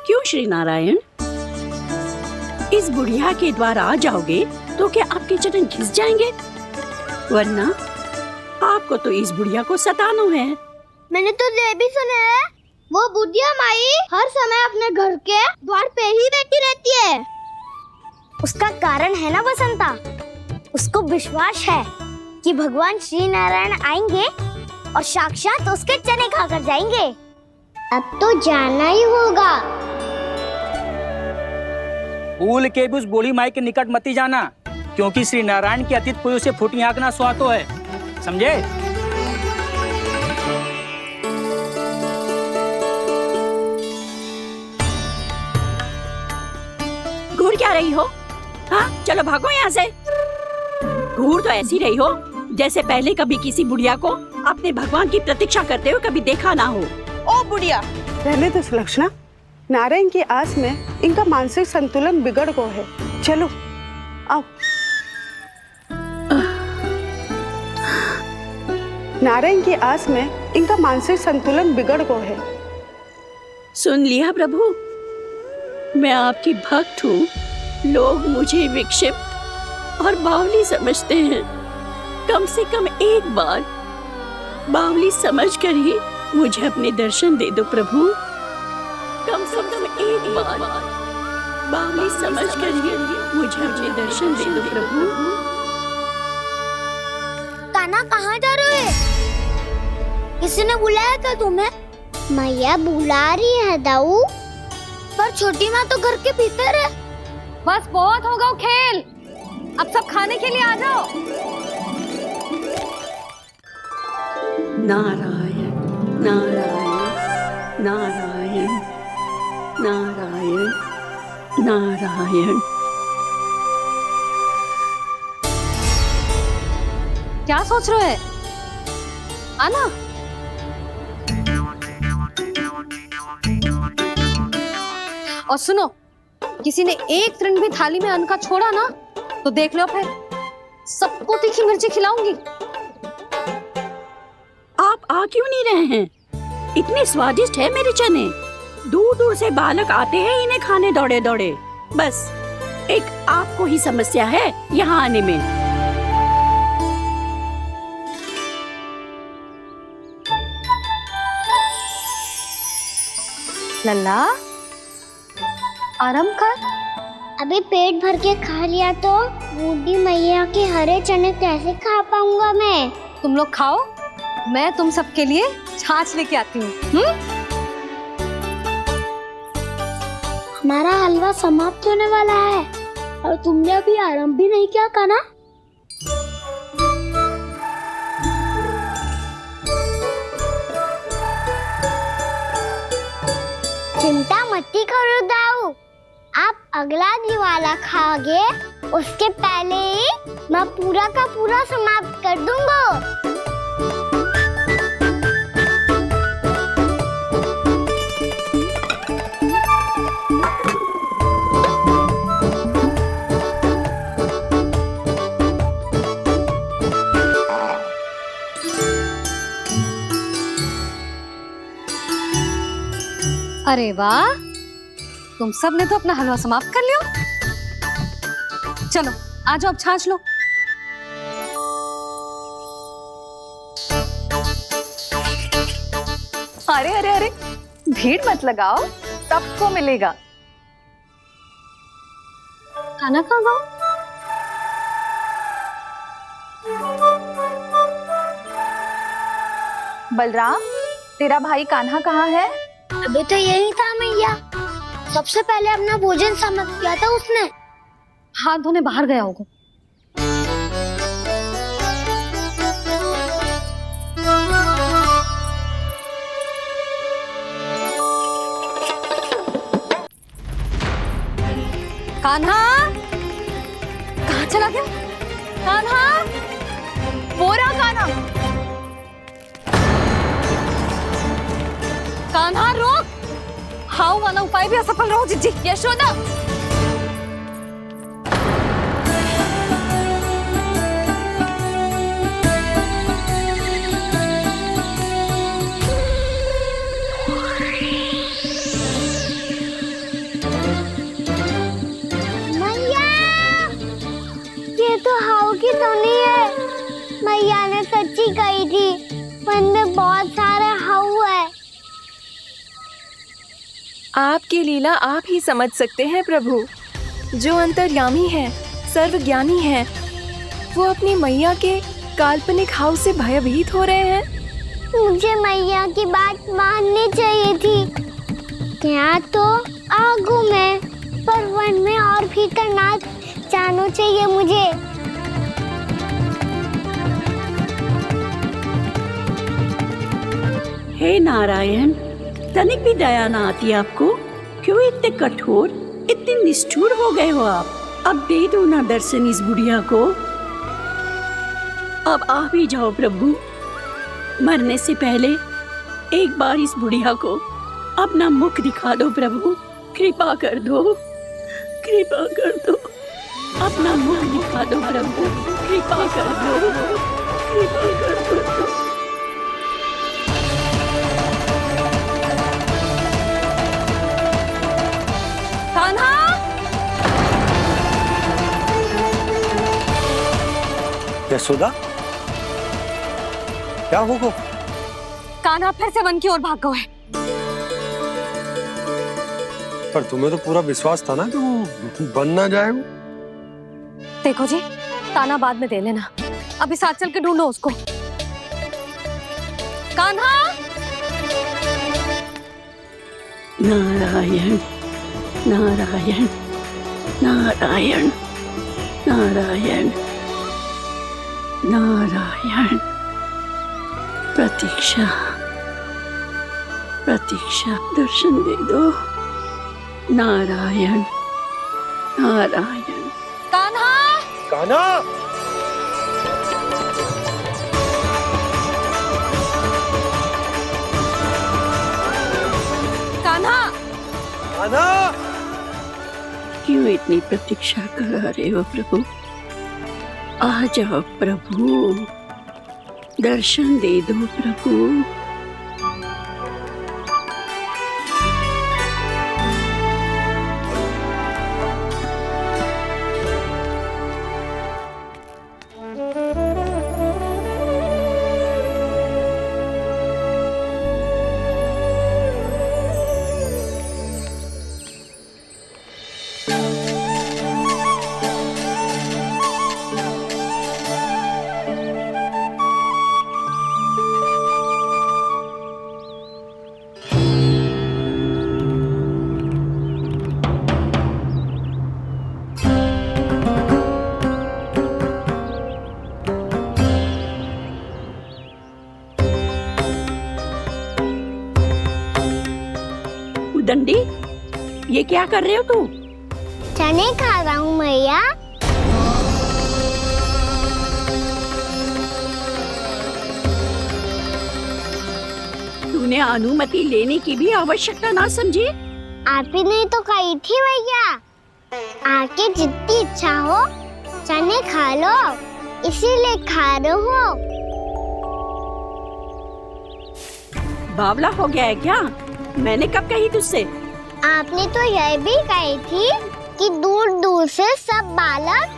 क्यों श्री नारायण? इस बुढ़िया के द्वार आ जाओगे तो क्या आपके चरण घिस जाएंगे? वरना आपको तो इस बुढ़िया को सताना है। मैंने तो ये भी सुना है, वो बुढ़िया माई हर समय अपने घर के द्वार पे ही बैठी रहती है। उसका कारण है ना बसंता, उसको विश्वास है कि भगवान श्री नारायण आएंगे और साक्षात उसके चने खाकर जाएंगे। अब तो जाना ही होगा। भूल के भी उस बूढ़ी माई के निकट मत जाना, क्योंकि श्री नारायण की अतीत पुरुष से फूटी आंख ना स्वातो है, समझे? घूर क्या रही हो? हाँ, चलो भागो यहाँ से। घूर तो ऐसी रही हो जैसे पहले कभी किसी बुढ़िया को अपने भगवान की प्रतीक्षा करते हुए कभी देखा ना हो। ओ बुढ़िया, रहने दो सुलक्षणा। नारायण की आस में इनका मानसिक संतुलन बिगड़ गया है। चलो आओ। नारायण की आस में इनका मानसिक संतुलन बिगड़ गया है। सुन लिया प्रभु, मैं आपकी भक्त हूँ। लोग मुझे विक्षिप्त और बावली समझते हैं। कम से कम एक बार बावली समझकर ही मुझे अपने दर्शन दे दो प्रभु। कम से कम एक बार बावली समझकर ही मुझे अपने दर्शन दे दो प्रभु। कान्हा कहाँ जा रहे हो? किसी ने बुलाया था तुम्हें? मैया बुला रही है दाऊ। पर छोटी माँ तो घर के भीतर है। बस बहुत होगा खेल, अब सब खाने के लिए आ जाओ। नारायण नारायण नारायण नारायण नारायण। क्या सोच रहे हैं? आना। और सुनो, किसी ने एक तृण भी थाली में अन्न का छोड़ा ना, तो देख लो फिर सबको तीखी मिर्ची खिलाऊंगी। आ क्यों नहीं रहे हैं? इतने स्वादिष्ट है मेरे चने। दूर दूर से बालक आते हैं इन्हें खाने दौड़े दौड़े। बस एक आपको ही समस्या है यहाँ आने में। लल्ला, आराम कर। अभी पेट भर के खा लिया तो बूढ़ी मैया के हरे चने कैसे खा पाऊंगा मैं? तुम लोग खाओ, मैं तुम सबके लिए छाछ लेके आती हूँ। हमारा हलवा समाप्त होने वाला है और तुमने अभी आराम भी नहीं किया कान्हा। चिंता मत करो दाऊ, आप अगला दिवाला खाओगे उसके पहले ही मैं पूरा का पूरा समाप्त कर दूंगा। अरे वाह, तुम सब ने तो अपना हलवा समाप्त कर लिया। चलो आ जाओ, अब छाछ लो। अरे अरे अरे, भीड़ मत लगाओ, सबको मिलेगा। खाना खा गो। बलराम, तेरा भाई कान्हा कहाँ है? अभी तो यही था मैया, सबसे पहले अपना भोजन समाप्त किया था उसने। हाथ धोने बाहर गया होगा। कान्हा कहाँ चला गया? कान्हा, वो रहा कान्हा। कान्हा रोक, हाउ वाला उपाय भी असफल रहो जिज्जी। यशोदा, मैया, ये तो हाउ की धुनी है। मैया ने सच्ची कही थी, वन में बहुत सारे हाउ है। आपकी लीला आप ही समझ सकते हैं प्रभु। जो अंतर्यामी है, सर्वज्ञानी है, वो अपनी मैया के काल्पनिक हाव से भयभीत हो रहे हैं। मुझे मैया की बात माननी चाहिए थी। यहाँ तो आगू में, पर वन में और भीतर ना जाना चाहिए मुझे। हे नारायण, तनिक भी दया ना आती आपको? क्यों इतने कठोर, इतने निष्ठुर हो गए हो आप? अब दे दो ना दर्शन इस बुढ़िया को। अब आ भी जाओ प्रभु, मरने से पहले एक बार इस बुढ़िया को अपना मुख दिखा दो प्रभु। कृपा कर दो, कृपा कर दो, अपना मुख दिखा दो प्रभु। कृपा कर दो, कृपा कर दो। कान्हा, यशोदा, क्या हो? कान्हा फिर से वन की ओर भाग गए। पर तुम्हें तो पूरा विश्वास था ना कि वो बन ना जाए। देखो जी, ताना बाद में दे लेना, अभी साथ चल के ढूंढो उसको। कान्हा, नारायण नारायण नारायण नारायण नारायण। प्रतीक्षा प्रतीक्षा, दर्शन दे दो। नारायण नारायण। कान्हा, कान्हा, कान्हा, कान्हा। क्यों इतनी प्रतीक्षा करा रहे हो प्रभु? आ जाओ प्रभु, दर्शन दे दो प्रभु। दंडी, ये क्या कर रहे हो तू? चने खा रहा हूँ मैया। तूने अनुमति लेने की भी आवश्यकता ना समझी? आप ही नहीं तो कही थी भैया, आके जितनी इच्छा हो चने खा लो, इसीलिए खा रहे हो। बावला हो गया है क्या? मैंने कब कही तुझसे? आपने तो यह भी कही थी कि दूर दूर से सब बालक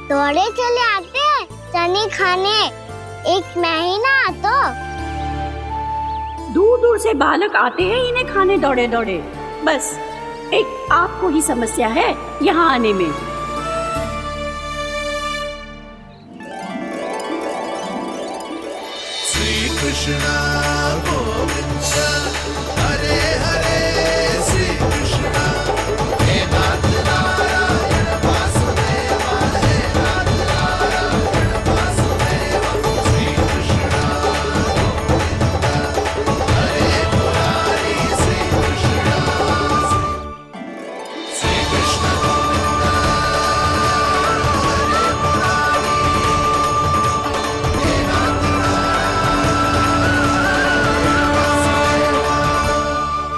दौड़े चले आते हैं चने खाने, एक महीना तो दूर दूर से बालक आते हैं इन्हें खाने दौड़े दौड़े। बस एक आपको ही समस्या है यहाँ आने में। श्री कृष्णा गोविंद हरे हरे, श्री कृष्णा हे नाथ नारायण वासुदेवा, हे नाथ नारायण वासुदेवा, श्री कृष्णा गोविंद हरे मुरारी, श्री कृष्णा गोविंद हरे मुरारी, हे नाथ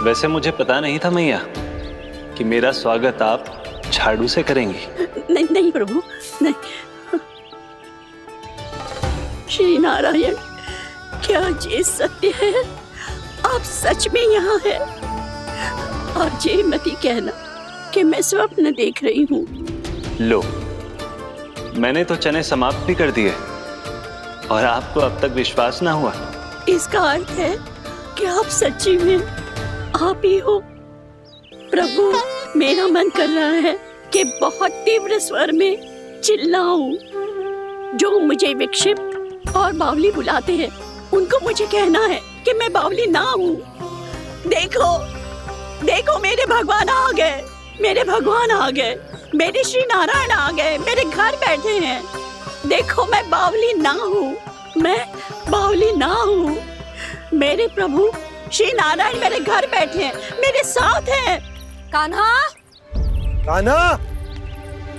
वैसे मुझे पता नहीं था मैया कि मेरा स्वागत आप झाड़ू से करेंगी। नहीं नहीं प्रभु, नहीं। श्री नारायण, क्या ये सत्य है? आप सच में यहाँ हैं? और ये मत कहना कि मैं स्वप्न देख रही हूँ। लो, मैंने तो चने समाप्त भी कर दिए और आपको अब तक विश्वास ना हुआ। इसका अर्थ है कि आप सच्ची में आप ही हो। प्रभु, मेरा मन कर रहा है कि बहुत तीव्र स्वर में चिल्लाऊं। जो मुझे विक्षिप्त और बावली बुलाते हैं उनको मुझे कहना है कि मैं बावली ना हूँ। देखो देखो, मेरे भगवान आ गए, मेरे भगवान आ गए, मेरे श्री नारायण आ गए, मेरे घर बैठे हैं। देखो, मैं बावली ना हूँ, मैं बावली ना हूँ। मेरे प्रभु श्री नारायण मेरे घर बैठे हैं, मेरे साथ हैं। कान्हा, कान्हा,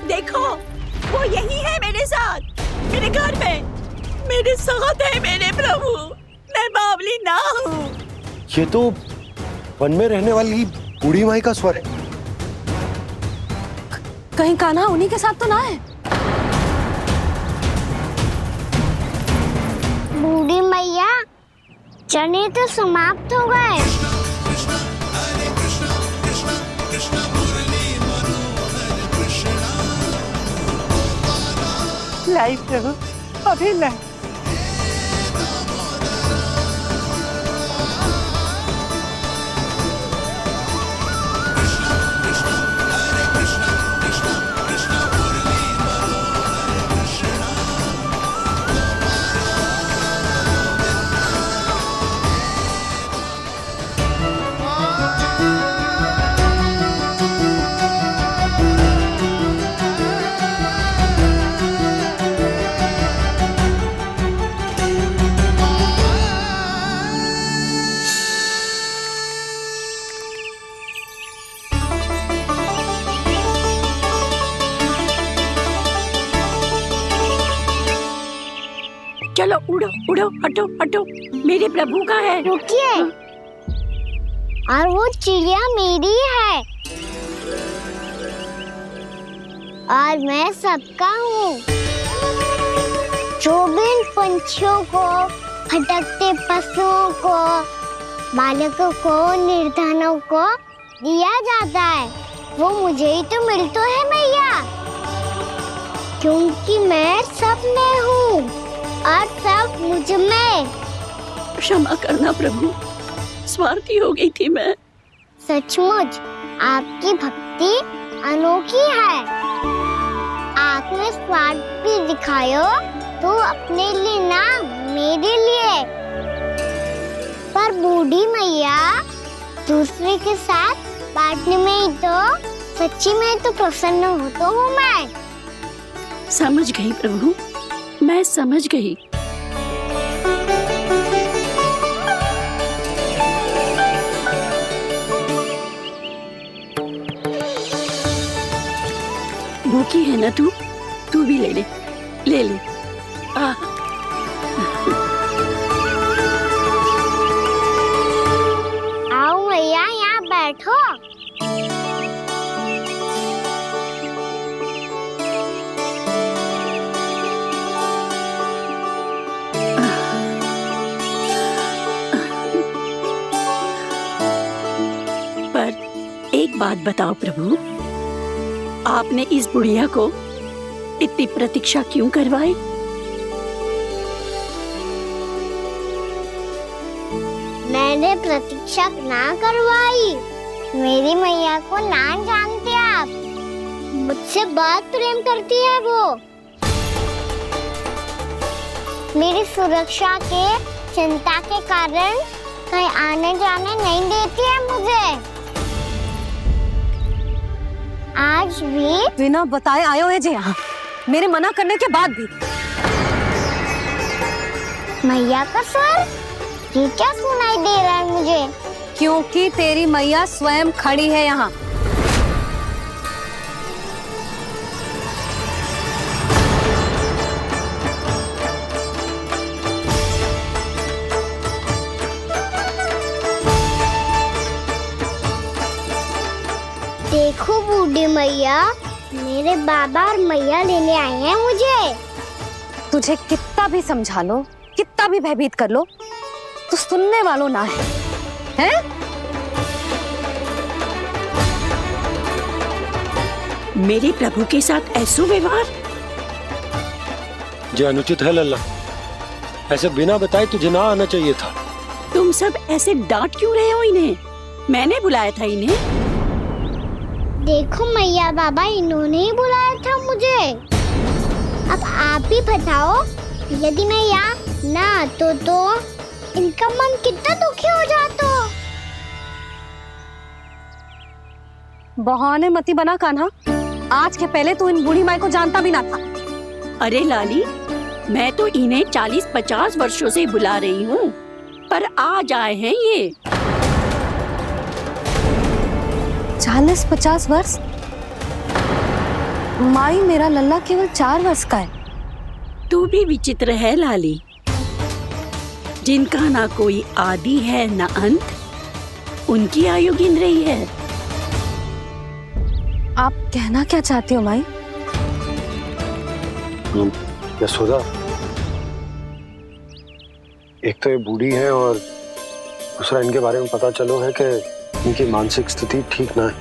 देखो वो यही है मेरे साथ, मेरे घर में मेरे साथ है मेरे प्रभु। मैं बावली ना हूँ। ये तो वन में रहने वाली बूढ़ी माई का स्वर है। कहीं कान्हा उन्हीं के साथ तो ना है? बूढ़ी मैया, चने तो समाप्त हो गए। लाई प्रभु, अभी लाई। चलो उड़ो उड़ो, हटो हटो, मेरे प्रभु का है। रुकिए, और वो चिड़िया मेरी है और मैं सबका हूँ। जो भी इन पंछियों को, भटकते पशुओं को, बालकों को, निर्धनों को दिया जाता है, वो मुझे ही तो मिलता है मैया, क्योंकि मैं सब में हूँ और सब मुझ में। क्षमा करना प्रभु, स्वार्थी हो गई थी मैं। सचमुच आपकी भक्ति अनोखी है। आपने स्वार्थ भी दिखायो तो अपने लिए ना, मेरे लिए। पर बूढ़ी मैया, दूसरे के साथ बांटने में ही तो सच्ची में तो प्रसन्न होता हूँ मैं। समझ गई प्रभु, मैं समझ गई। भूखी है ना तू भी ले ले, ले ले। आओ मैया, यहाँ बैठो। पर एक बात बताओ प्रभु, आपने इस बुढ़िया को इतनी प्रतीक्षा क्यों करवाई? मैंने प्रतीक्षा ना करवाई। मेरी मैया को ना जानते आप, मुझसे बहुत प्रेम करती है वो। मेरी सुरक्षा के चिंता के कारण कहीं आने जाने नहीं देती है मुझे। आज भी बिना बताए आयो है जी यहाँ, मेरे मना करने के बाद भी। मैया का स्वर, ये क्या सुनाई दे रहा है मुझे? क्योंकि तेरी मैया स्वयं खड़ी है यहाँ। देखो बूढ़ी मैया, मेरे बाबा और मैया लेने आए हैं मुझे। तुझे कितना भी समझा लो, कितना भी भयभीत कर लो, तो सुनने वालों ना है, हैं? मेरे प्रभु के साथ ऐसा व्यवहार जो अनुचित है लल्ला। ऐसे बिना बताए तुझे ना आना चाहिए था। तुम सब ऐसे डांट क्यों रहे हो इन्हें? मैंने बुलाया था इन्हें। देखो मैया बाबा, इन्होंने ही बुलाया था मुझे। अब आप ही बताओ, यदि मैं यहाँ ना आतो तो इनका मन कितना दुखी हो जाता। बहाने मती बना कान्हा, आज के पहले तू इन बूढ़ी माई को जानता भी ना था। अरे लाली, मैं तो इन्हें 40-50 वर्षों से बुला रही हूँ, पर आज आए हैं ये। 40-50 वर्ष? माई, मेरा लल्ला केवल 4 वर्ष का है। तू भी विचित्र है लाली, जिनका ना कोई आदि है ना अंत, उनकी आयु गिन रही है। आप कहना क्या चाहती हो माई? यशोदा, एक तो ये बूढ़ी है और दूसरा इनके बारे में पता चलो है कि इनकी मानसिक स्थिति ठीक ना है।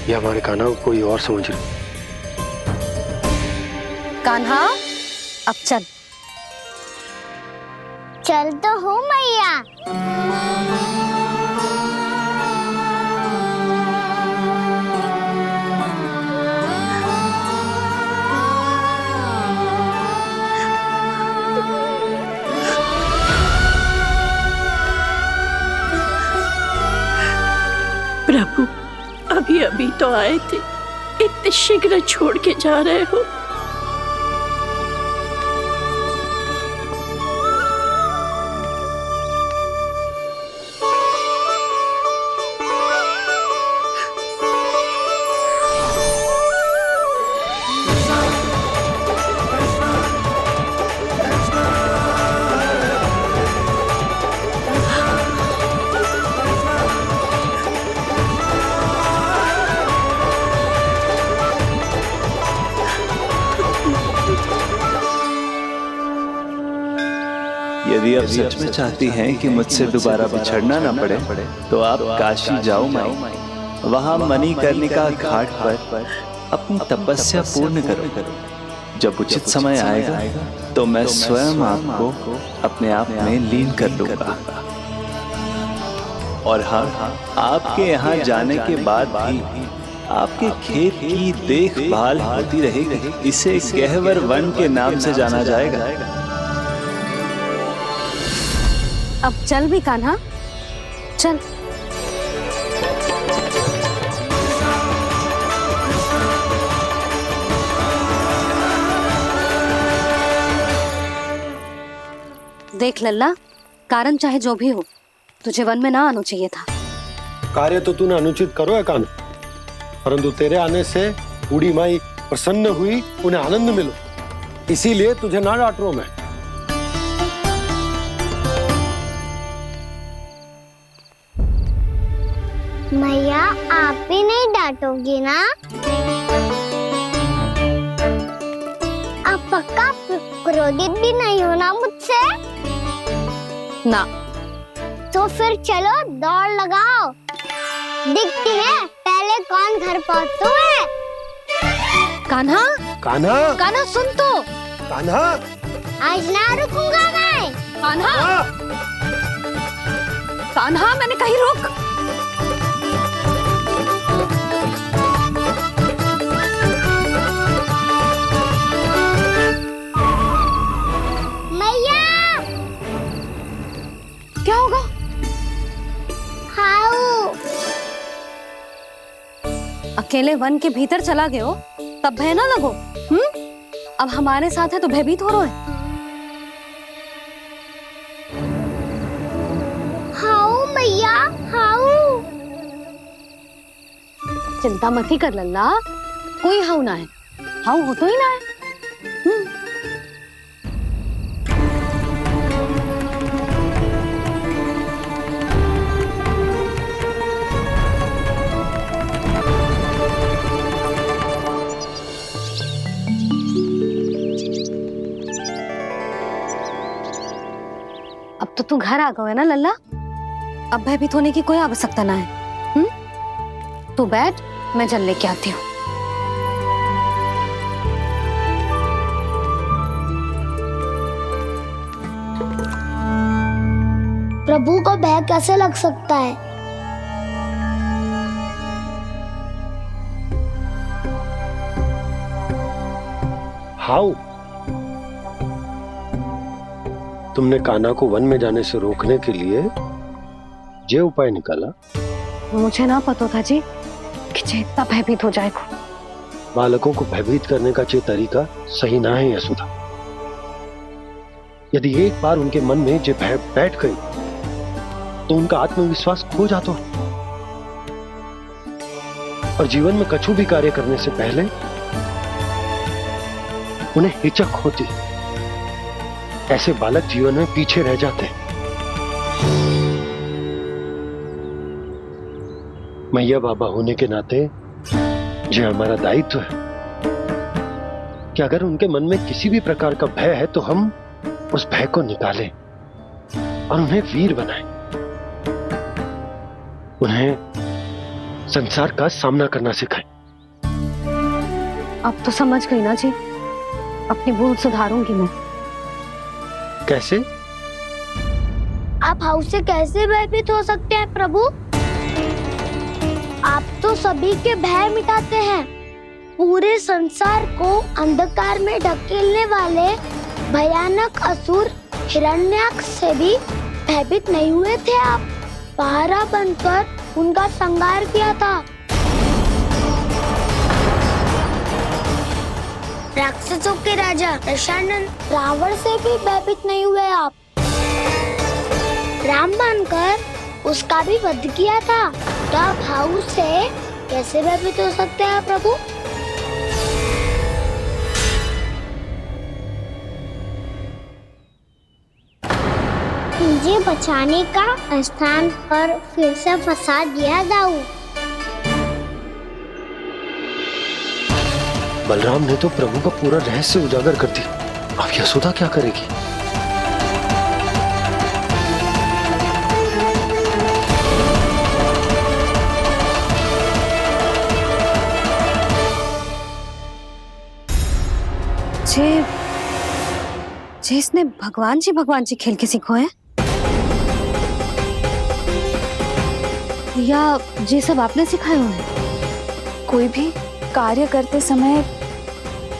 ये हमारे कान्हा को कोई और समझ रही। कान्हा, अब चल। चल तो हूँ मैया। प्रभु, अभी अभी तो आए थे, इतने शीघ्र छोड़ के जा रहे हो? यदि आप सच में चाहती हैं कि मुझसे दोबारा बिछड़ना ना पड़े तो आप काशी जाओ माई। वहां मणिकर्णिका घाट पर अपनी तपस्या पूर्ण करो। जब उचित समय आएगा तो मैं स्वयं आपको अपने आप में लीन कर लूंगा। और हाँ, आपके यहाँ जाने के बाद भी आपके खेत की देखभाल होती रहेगी। इसे गहवर वन के नाम से जाना जाएगा। अब चल भी कान्हा, चल। देख लल्ला, कारण चाहे जो भी हो, तुझे वन में ना आना चाहिए था। कार्य तो तूने अनुचित करो है कान्हा, परंतु तेरे आने से बूढ़ी माई प्रसन्न हुई, उन्हें आनंद मिलो, इसीलिए तुझे ना डांट रहा हूं मैं। मैया, आप भी नहीं डांटोगी ना? आप पक्का क्रोधित भी नहीं हो ना मुझसे? ना। तो फिर चलो दौड़ लगाओ, दिखती है पहले कौन घर पहुंचता है। कान्हा, कान्हा, कान्हा सुन तो। कान्हा, आज ना रुकूंगा मैं। कान्हा, कान्हा, मैंने कही रुक। मैया, क्या होगा? हाउ अकेले वन के भीतर चला गए हो तब भय ना लगो। अब हमारे साथ है तो भयभीत हो रहे हैं। हाउ मैया, हाउ। चिंता मत ही कर लल्ला, कोई हाउ ना है। हाउ हो तो ही ना है। अब तो तू घर आ गया है ना लल्ला, अब भयभीत होने की कोई आवश्यकता ना है। तू बैठ, मैं जल लेके आती हूँ। प्रभु को भय कैसे लग सकता है? हाउ, तुमने कान्हा को वन में जाने से रोकने के लिए ये उपाय निकाला? मुझे ना पता था जी कि जे इतना भयभीत हो जाएगा। बालकों को भयभीत करने का ये तरीका सही ना है यशोदा। यदि एक बार उनके मन में ये भय बैठ गई तो उनका आत्मविश्वास खो जाता है और जीवन में कछु भी कार्य करने से पहले उन्हें हिचक होती। ऐसे बालक जीवन में पीछे रह जाते हैं। मैया बाबा होने के नाते ये हमारा दायित्व है कि अगर उनके मन में किसी भी प्रकार का भय है तो हम उस भय को निकालें और उन्हें वीर बनाएं, उन्हें संसार का सामना करना सिखाएं। अब तो समझ गई ना जी, अपनी भूल सुधारूंगी मैं। कैसे? आप हाउ से कैसे भयभीत हो सकते हैं प्रभु? आप तो सभी के भय मिटाते हैं। पूरे संसार को अंधकार में ढकेलने वाले भयानक असुर हिरण्याक्ष से भी भयभीत नहीं हुए थे आप। पहरा बनकर उनका संहार किया था। राक्षसों के राजा दशानन रावण से भी भयभीत नहीं हुए आप। राम बनकर उसका भी वध किया था। तो आप हाउ से कैसे भयभीत हो सकते हैं प्रभु? मुझे बचाने का स्थान पर फिर से फंसा दिया दाऊ। बलराम ने तो प्रभु का पूरा रहस्य उजागर कर दी। अब यशोदा क्या करेगी? मुझे इसने भगवान जी खेल के सिखाए या ये सब आपने सिखाए हुए हैं? कोई भी कार्य करते समय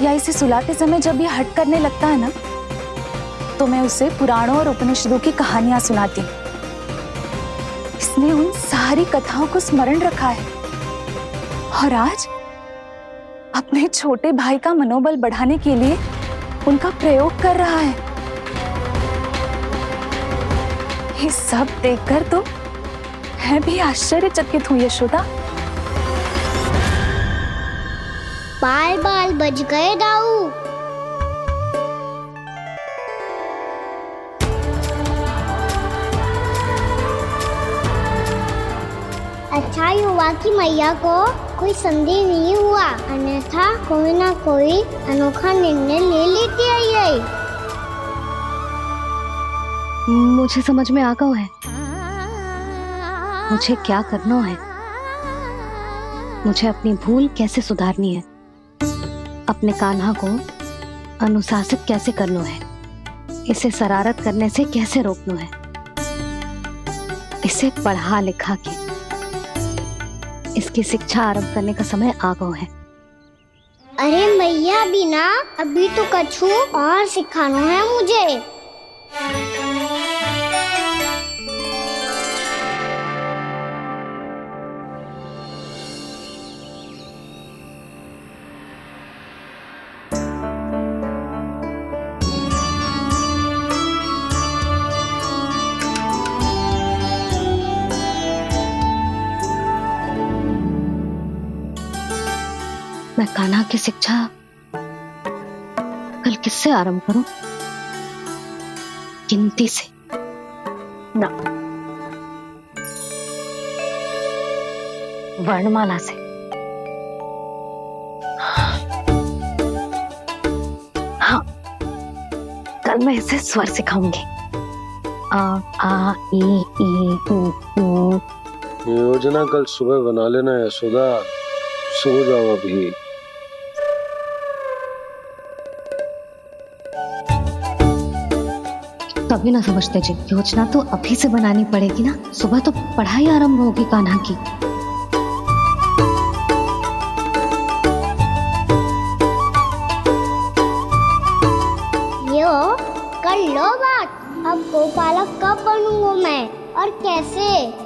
या इसे सुलाते समय जब ये हट करने लगता है ना, तो मैं उसे पुराणों और उपनिषदों की कहानियां सुनाती हूँ। इसने उन सारी कथाओं को स्मरण रखा है और आज अपने छोटे भाई का मनोबल बढ़ाने के लिए उनका प्रयोग कर रहा है। ये सब देखकर तो मैं भी आश्चर्यचकित हूँ यशोदा। बाल बज गए दाऊ। अच्छा ही हुआ कि मैया को कोई संदेह नहीं हुआ, अन्यथा कोई ना कोई अनोखा निर्णय ले लेती है ये। मुझे समझ में आ गया है मुझे क्या करना है। मुझे अपनी भूल कैसे सुधारनी है, अपने कान्हा को अनुशासित कैसे करना है, इसे शरारत करने से कैसे रोकना है, इसे पढ़ा लिखा के इसकी शिक्षा आरंभ करने का समय आ गया है। अरे मैया बिना अभी तो कछु और सिखाना है मुझे। मैं कान्हा की शिक्षा कल किससे आरंभ करूं? गिनती से ना, वर्णमाला से। हाँ, कल मैं इसे स्वर सिखाऊंगी। आ ई उ। योजना कल सुबह बना लेना यशोदा, सो जाओ अभी। कभी ना समझते जी, योजना तो अभी से बनानी पड़ेगी ना। सुबह तो पढ़ाई आरंभ होगी कान्हा की। यो कर लो बात। अब गोपालक कब बनूंगा मैं और कैसे?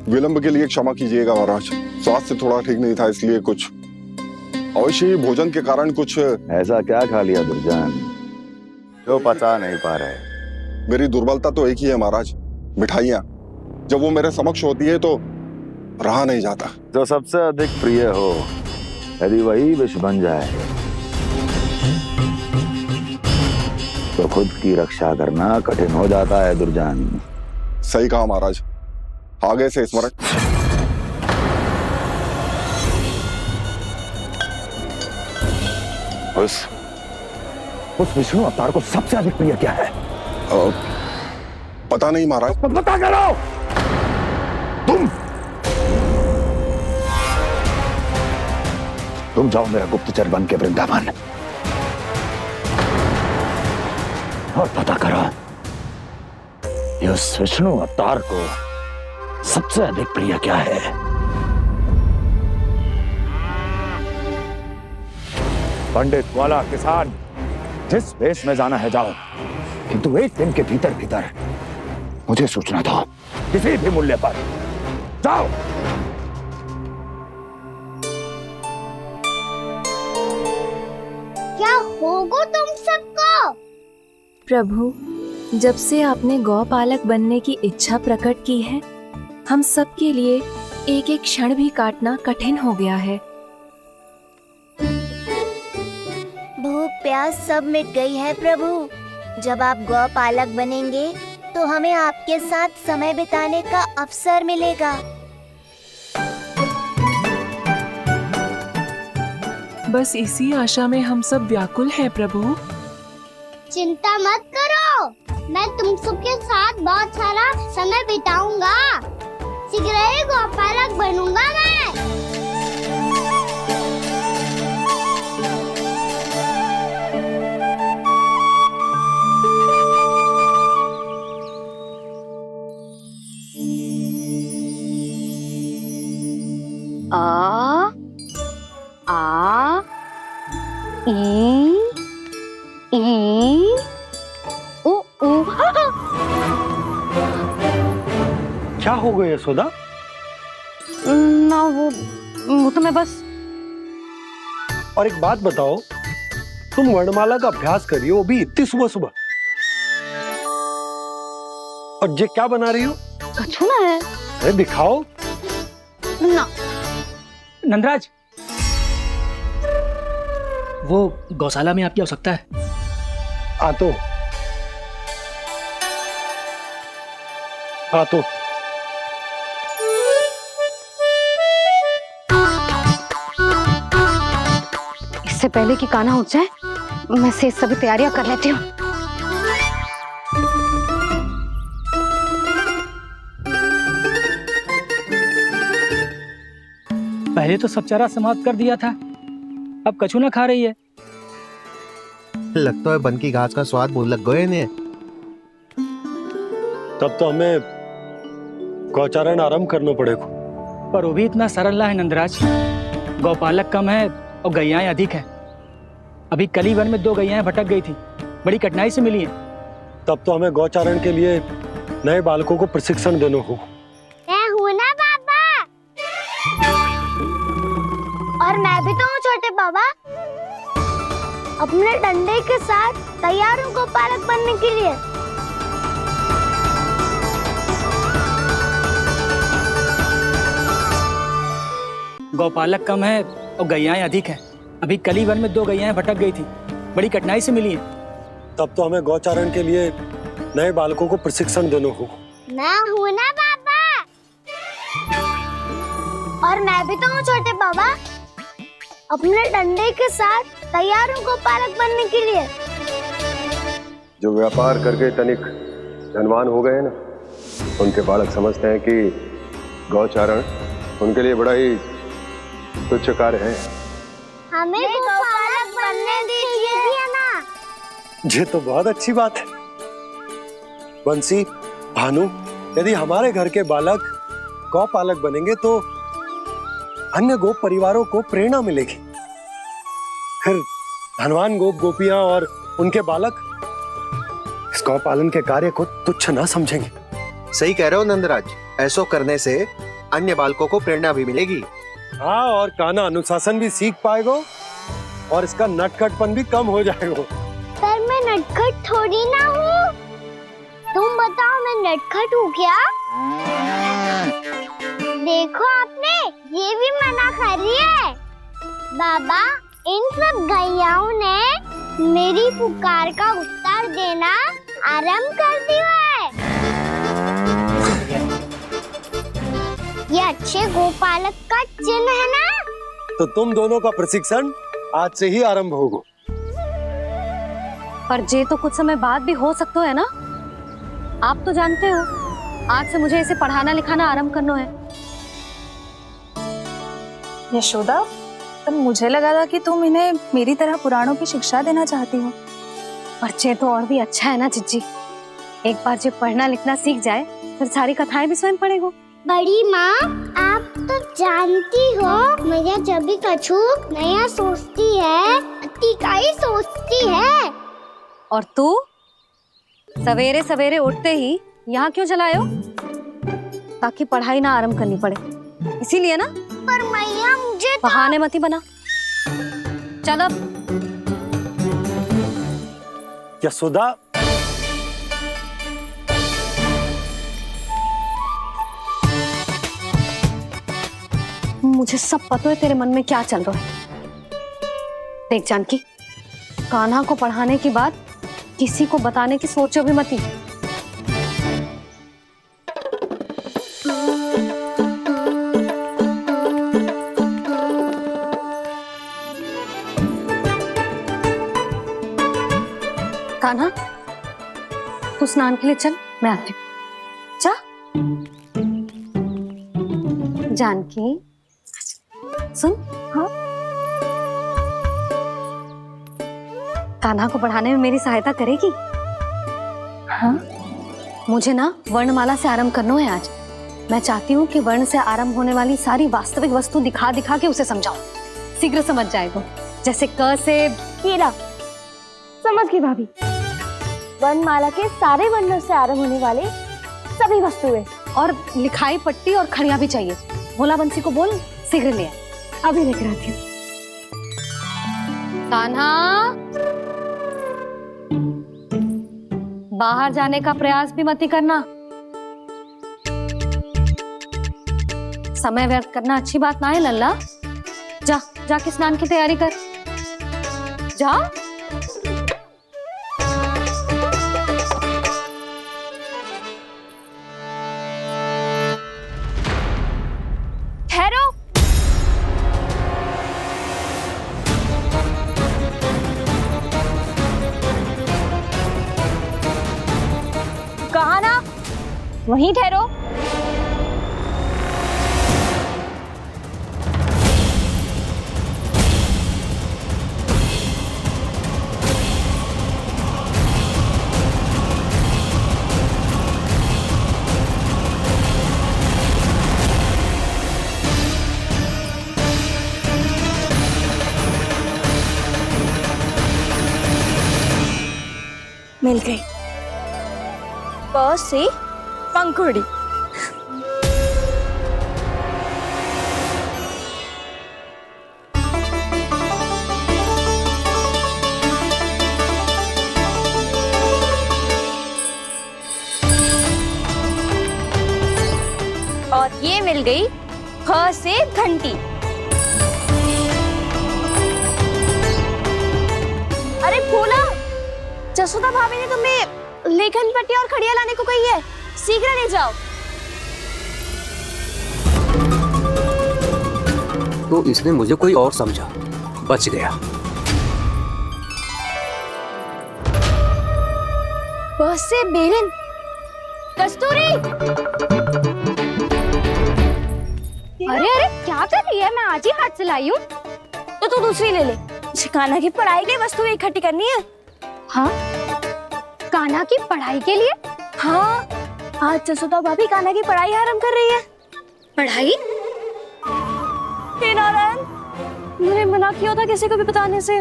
विलंब के लिए क्षमा कीजिएगा महाराज, स्वास्थ्य थोड़ा ठीक नहीं था इसलिए कुछ अवश्य ही भोजन के कारण कुछ। ऐसा क्या खा लिया दुर्जन जो पचा नहीं पा रहे? मेरी दुर्बलता तो एक ही है महाराज, मिठाइयाँ। जब वो मेरे समक्ष होती है तो रहा नहीं जाता। जो सबसे अधिक प्रिय हो यदि वही विष बन जाए तो खुद की रक्षा करना कठिन हो जाता है दुर्जन। सही कहा महाराज, आगे से स्मरण। उस विष्णु अवतार को सबसे अधिक प्रिय क्या है? पता नहीं महाराज। पता करो। तुम जाओ मेरा गुप्तचर बन के वृंदावन और पता करो इस विष्णु अवतार को सबसे अधिक प्रिय क्या है। पंडित वाला किसान जिस वेश में जाना है जाओ, किंतु एक दिन के भीतर भीतर मुझे सूचना दो, किसी भी मूल्य पर। जाओ। प्रभु, जब से आपने गौपालक बनने की इच्छा प्रकट की है, हम सब के लिए एक एक क्षण भी काटना कठिन हो गया है। भूख प्यास सब मिट गई है प्रभु। जब आप गौपालक बनेंगे तो हमें आपके साथ समय बिताने का अवसर मिलेगा। बस इसी आशा में हम सब व्याकुल हैं प्रभु। चिंता मत करो, मैं तुम सबके साथ बहुत सारा समय बिताऊंगा। शीघ्र ही गौपालक बनूंगा मैं। आ ई उ उ। क्या हो गया यशोदा? ना वो तो मैं बस। और एक बात बताओ, तुम वर्णमाला का अभ्यास कर रही हो, वो भी इतनी सुबह सुबह, और ये क्या बना रही हो? कछुआ है। अरे दिखाओ ना। नंदराज, वो गौशाला में आपकी आवश्यकता है। आ तो इससे पहले कि कान्हा उठ जाए, मैं से सभी तैयारियां कर लेती हूँ। पहले तो सब चारा समाप्त कर दिया था, अब कछू ना खा रही है। लगता है बन की घास का स्वाद भूल लग गए ने। तब तो हमें गौचारण आरंभ करना पड़ेगा। पर वो भी इतना सरल है नंदराज। गौपालक कम है और गैयाएं अधिक है। अभी कली वन में 2 गैयाएं भटक गई थी, बड़ी कठिनाई से मिली है। तब तो हमें गौचारण के लिए नए बालकों को प्रशिक्षण देना होगा। मैं हूँ ना बाबा, और मैं भी तो हूँ छोटे बाबा। अपने डंडे के साथ तैयार हूँ गौपालक बनने के लिए। गौपालक कम है और गैयाएं अधिक है। अभी कली वन में 2 गैयाएं भटक गई थी, बड़ी कठिनाई से मिली है। तब तो हमें गौचारण के लिए नए बालकों को प्रशिक्षण देना होगा। मैं हूँ ना बाबा, और मैं भी तो हूँ छोटे बाबा। अपने डंडे के साथ तैयार हूँ गौपालक बनने के लिए। जो व्यापार करके तनिक धनवान हो गए ना, उनके बालक समझते हैं कि गौचारण उनके लिए बड़ा ही तुच्छ कार्य है। हमें गौपालक बनने दीजिए ना। ये तो बहुत अच्छी बात है। बंसी, भानु, यदि हमारे घर के बालक गौपालक बनेंगे तो अन्य गोप परिवारों को प्रेरणा मिलेगी। फिर धनवान गोप गोपियां और उनके बालक इस गौपालन के कार्य को तुच्छ ना समझेंगे। सही कह रहे हो नंदराज, ऐसा करने से अन्य बालकों को प्रेरणा भी मिलेगी। हाँ, और कान्हा अनुशासन भी सीख पाएगा और इसका नटखटपन भी कम हो जाएगा। पर मैं नटखट थोड़ी ना हूँ। तुम बताओ, मैं नटखट हूँ क्या? देखो आपने ये भी मना कर रही है। बाबा, इन सब गैयाओं ने मेरी पुकार का उत्तर देना आरंभ कर दिया है। ये अच्छे गोपालक का चिन्ह है ना? तो तुम दोनों का प्रशिक्षण आज से ही आरंभ होगा। पर जे तो कुछ समय बाद भी हो सकता है ना। आप तो जानते हो, आज से मुझे इसे पढ़ाना लिखाना आरंभ करना है। यशोदा, पर मुझे लगा था कि तुम इन्हें मेरी तरह पुराणों की शिक्षा देना चाहती हो। पर जे तो और भी अच्छा है ना जिज्जी। एक बार जो पढ़ना लिखना सीख जाए, फिर सारी कथाएं भी स्वयं पढ़ेगा। बड़ी माँ, आप तो जानती हो मेरा जब भी कछु नया सोचती है, इकाई सोचती है। और तू सवेरे सवेरे उठते ही यहाँ क्यों चलाए हो? ताकि पढ़ाई ना आरंभ करनी पड़े, इसीलिए ना। पर मैया मुझे बहाने मत ही बना। चल अब। यशोदा, मुझे सब पता है तेरे मन में क्या चल रहा है। देख जानकी, कान्हा को पढ़ाने की बात किसी को बताने की सोचो भी मत ही। कान्हा, तू स्नान के लिए चल, मैं आती हूँ। जा। जानकी सुन। हाँ, कान्हा को पढ़ाने में मेरी सहायता करेगी? हाँ, मुझे ना वर्णमाला से आरंभ करना है आज। मैं चाहती हूँ कि वर्ण से आरंभ होने वाली सारी वास्तविक वस्तु दिखा दिखा के उसे समझाऊं, शीघ्र समझ जाएगा। जैसे क से कीड़ा। समझ गई भाभी। वर्णमाला के सारे वर्णों से आरंभ होने वाले सभी वस्तुएं, और लिखाई पट्टी और खड़िया भी चाहिए। भोला बंसी को बोल शीघ्र ले आए। अभी लेकर आती हूँ। कान्हा, बाहर जाने का प्रयास भी मत ही करना। समय व्यर्थ करना अच्छी बात ना है लल्ला। जा, जाके स्नान की तैयारी कर। जा। ठहरो। कहा ना, वहीं ठहरो। मिल गई। प से पंखुड़ी। और ये मिल गई ख से घंटी। अरे फूला, जसोदा भाभी ने तुम्हें लेखन पट्टी और खड़िया लाने को कही है, शीघ्र ले जाओ। तो इसने मुझे कोई और समझा, बच गया। बस से बेलन। कस्तूरी। अरे अरे क्या कर रही है? मैं आज ही हाथ से लाई हूँ। तो तू दूसरी ले ले। कान्हा की पढ़ाई के वस्तुएं इकट्ठी करनी है। हाँ, कान्हा की पढ़ाई के लिए? हाँ, आज जसोदा भाभी कान्हा की पढ़ाई आरंभ कर रही है। पढ़ाई? हे नारायण, मैंने मना किया था किसी को भी बताने से।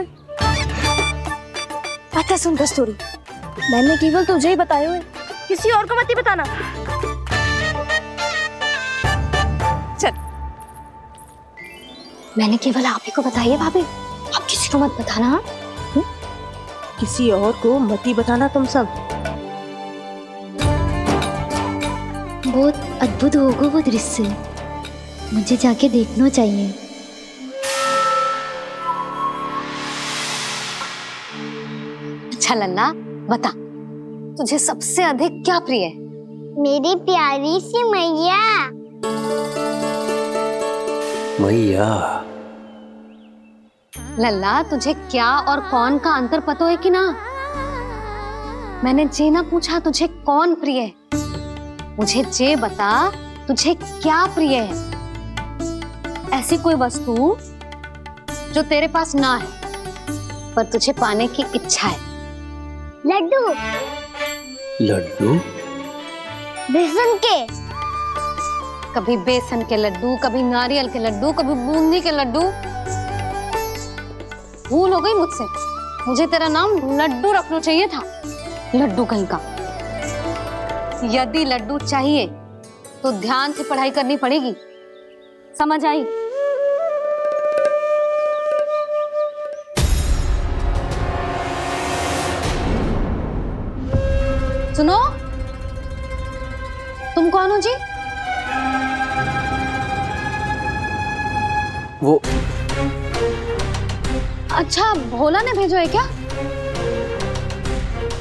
अच्छा सुन कस्तूरी, मैंने केवल तुझे ही बताए हुए, किसी और को मत ही बताना। चल। मैंने केवल आप ही को बताई है भाभी, आप किसी को मत बताना। किसी और को मत ही बताना तुम सब। बहुत अद्भुत होगा वो दृश्य, मुझे जाके देखना चाहिए। अच्छा लल्ला, बता, तुझे सबसे अधिक क्या प्रिय है? मेरी प्यारी सी मैया। मैया। लल्ला, तुझे क्या और कौन का अंतर पता है कि ना? मैंने जे ना पूछा तुझे कौन प्रिय है, मुझे जे बता तुझे क्या प्रिय है। ऐसी कोई वस्तु जो तेरे पास ना है पर तुझे पाने की इच्छा है। लड्डू। लड्डू? बेसन के। कभी बेसन के लड्डू, कभी नारियल के लड्डू, कभी बूंदी के लड्डू। भूल हो गई मुझसे, मुझे तेरा नाम लड्डू रखना चाहिए था। लड्डू कहीं का। यदि लड्डू चाहिए तो ध्यान से पढ़ाई करनी पड़ेगी, समझ आई? सुनो, तुम कौन हो जी? वो अच्छा, भोला ने भेजो है क्या?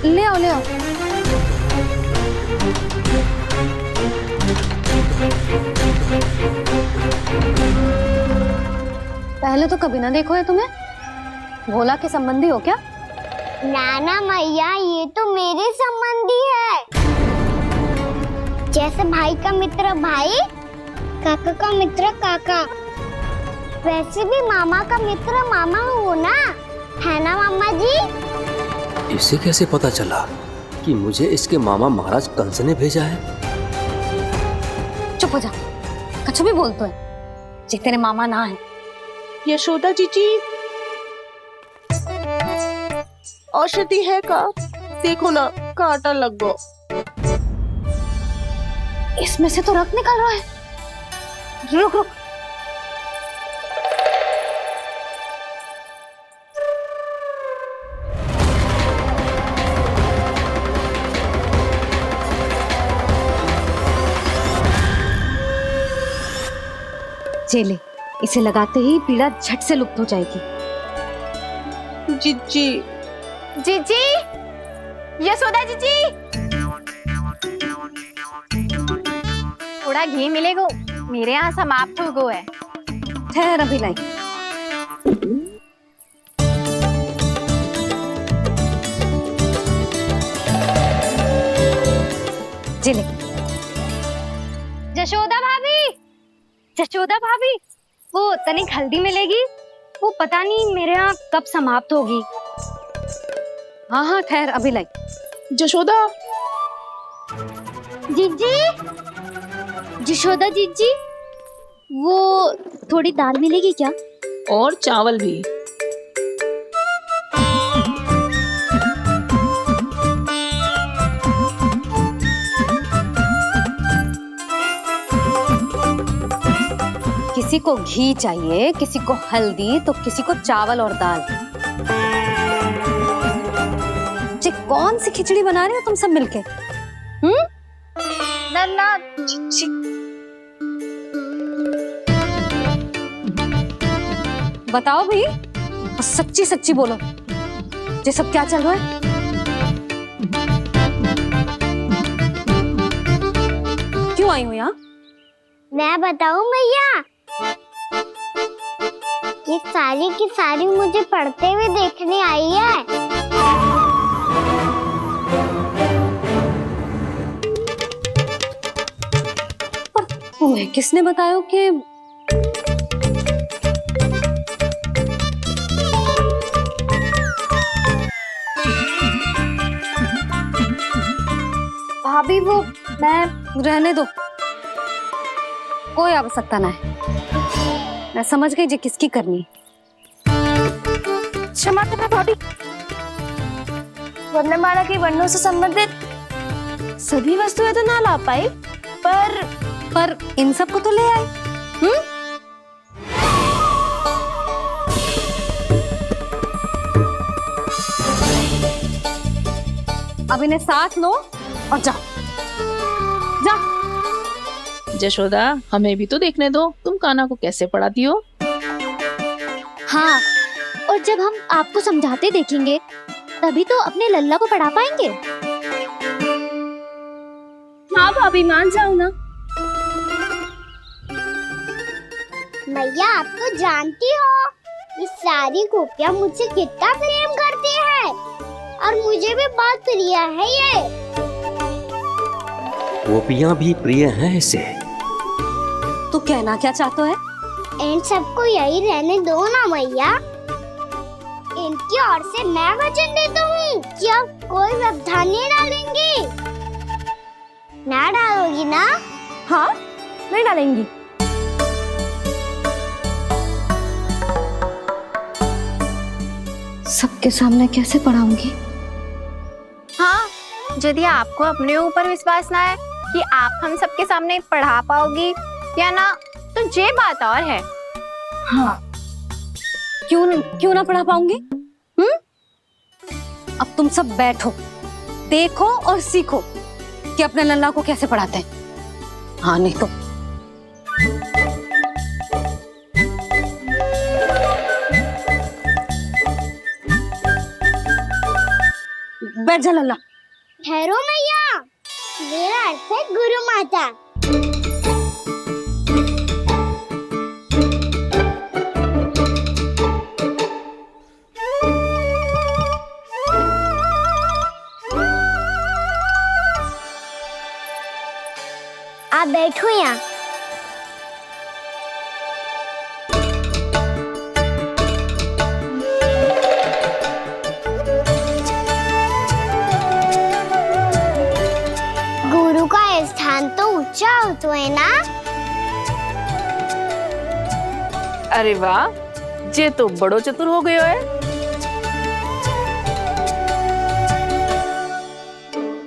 ले आओ ले आओ। पहले तो कभी ना देखो है तुम्हें। भोला के संबंधी हो क्या? नाना मैया, ये तो मेरे संबंधी है। जैसे भाई का मित्र भाई, काका का मित्र काका, वैसे भी मामा का मित्र मामा हो ना, है ना मामा जी? इसे कैसे पता चला कि मुझे इसके मामा महाराज कंस ने भेजा है? चुप हो जा, कछु भी बोलते है जे तेरे मामा ना है। यशोदा जीजी, औषधि है का? देखो ना, कांटा लग गो। इसमें से तो रक्त निकल रहा है। रुक रुक। चेले, इसे लगाते ही पीड़ा झट से लुप्त हो जाएगी। जीजी, जीजी, यशोदा जीजी, थोड़ा घी मिलेगा? मेरे यहाँ समाप्त हो गो है। ठहर अभी लाई। चले। जशोदा भाभी, जशोदा भाभी, वो तनिक हल्दी मिलेगी? वो पता नहीं मेरे यहाँ कब समाप्त होगी। हाँ हाँ ठहर अभी लाई। जशोदा, जीजी, जशोदा जीजी, वो थोड़ी दाल मिलेगी क्या? और चावल भी। किसी को घी चाहिए, किसी को हल्दी, तो किसी को चावल और दाल। जे कौन सी खिचड़ी बना रहे हो तुम सब मिलके? नन्ना, बताओ भी, और सच्ची सच्ची बोलो, ये सब क्या चल रहा है? क्यों आई हो यहाँ? मैं बताऊं भैया, ये सारी की सारी मुझे पढ़ते हुए देखने आई है। तुम्हें किसने बताया कि भाभी वो मैं रहने दो, कोई आवश्यकता ना है। मैं समझ गई जी किसकी करनी। क्षमा करना भाभी, वर्णमाला के वर्णों से संबंधित सभी वस्तुएं तो ना ला पाई, पर इन सब को तो ले आए। अब इन्हें साथ लो और जाओ। जा। जशोदा, हमें भी तो देखने दो, तुम कान्हा को कैसे पढ़ाती हो। हाँ, और जब हम आपको समझाते देखेंगे तभी तो अपने लल्ला को पढ़ा पाएंगे। हाँ भाभी, मान जाओ ना। मैया, आप तो जानती हो ये सारी गोपियां मुझसे कितना प्रेम करती है, और मुझे भी बहुत प्रिय है ये। गोपियां भी प्रिय हैं इसे। तू कहना क्या चाहता है? इन सबको यही रहने दो ना मैया। इनकी ओर से मैं वचन देता हूँ कि अब कोई व्यवधान नहीं डालेंगी। ना डालोगी ना? हाँ, नहीं डालेंगी। सबके सामने कैसे पढ़ाऊंगी? हाँ, यदि आपको अपने ऊपर विश्वास ना है कि आप हम सबके सामने पढ़ा पाओगी या ना, तो ये बात और है। हाँ, क्यों ना पढ़ा पाऊंगी? अब तुम सब बैठो, देखो और सीखो कि अपने लल्ला को कैसे पढ़ाते हैं। हाँ, नहीं तो बैठ जा लल्ला। ठहरो मैया, मेरा अर्थ है गुरु माता। आप बैठो यहाँ। गुरु का स्थान तो ऊंचा होता है ना। अरे वाह, जे तो बड़ो चतुर हो गयो है।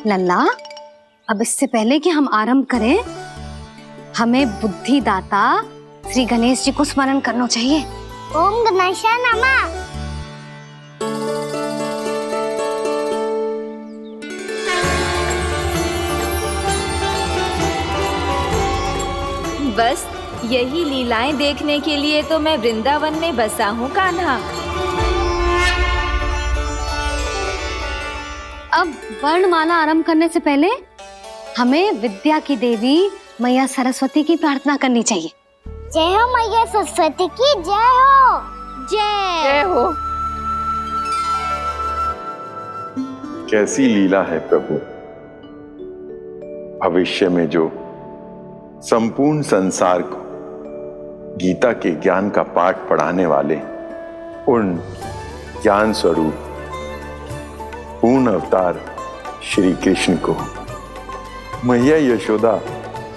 लल्ला, अब इससे पहले कि हम आरंभ करें, हमें बुद्धिदाता श्री गणेश जी को स्मरण करना चाहिए। ओम गणेशाय नमः। बस यही लीलाएं देखने के लिए तो मैं वृंदावन में बसा हूँ कान्हा। अब वर्णमाला आरंभ करने से पहले हमें विद्या की देवी मैया सरस्वती की प्रार्थना करनी चाहिए। जय हो मैया सरस्वती की जय हो। जय हो। कैसी लीला है प्रभु। भविष्य में जो संपूर्ण संसार को गीता के ज्ञान का पाठ पढ़ाने वाले उन ज्ञान स्वरूप पूर्ण अवतार श्री कृष्ण को मैया यशोदा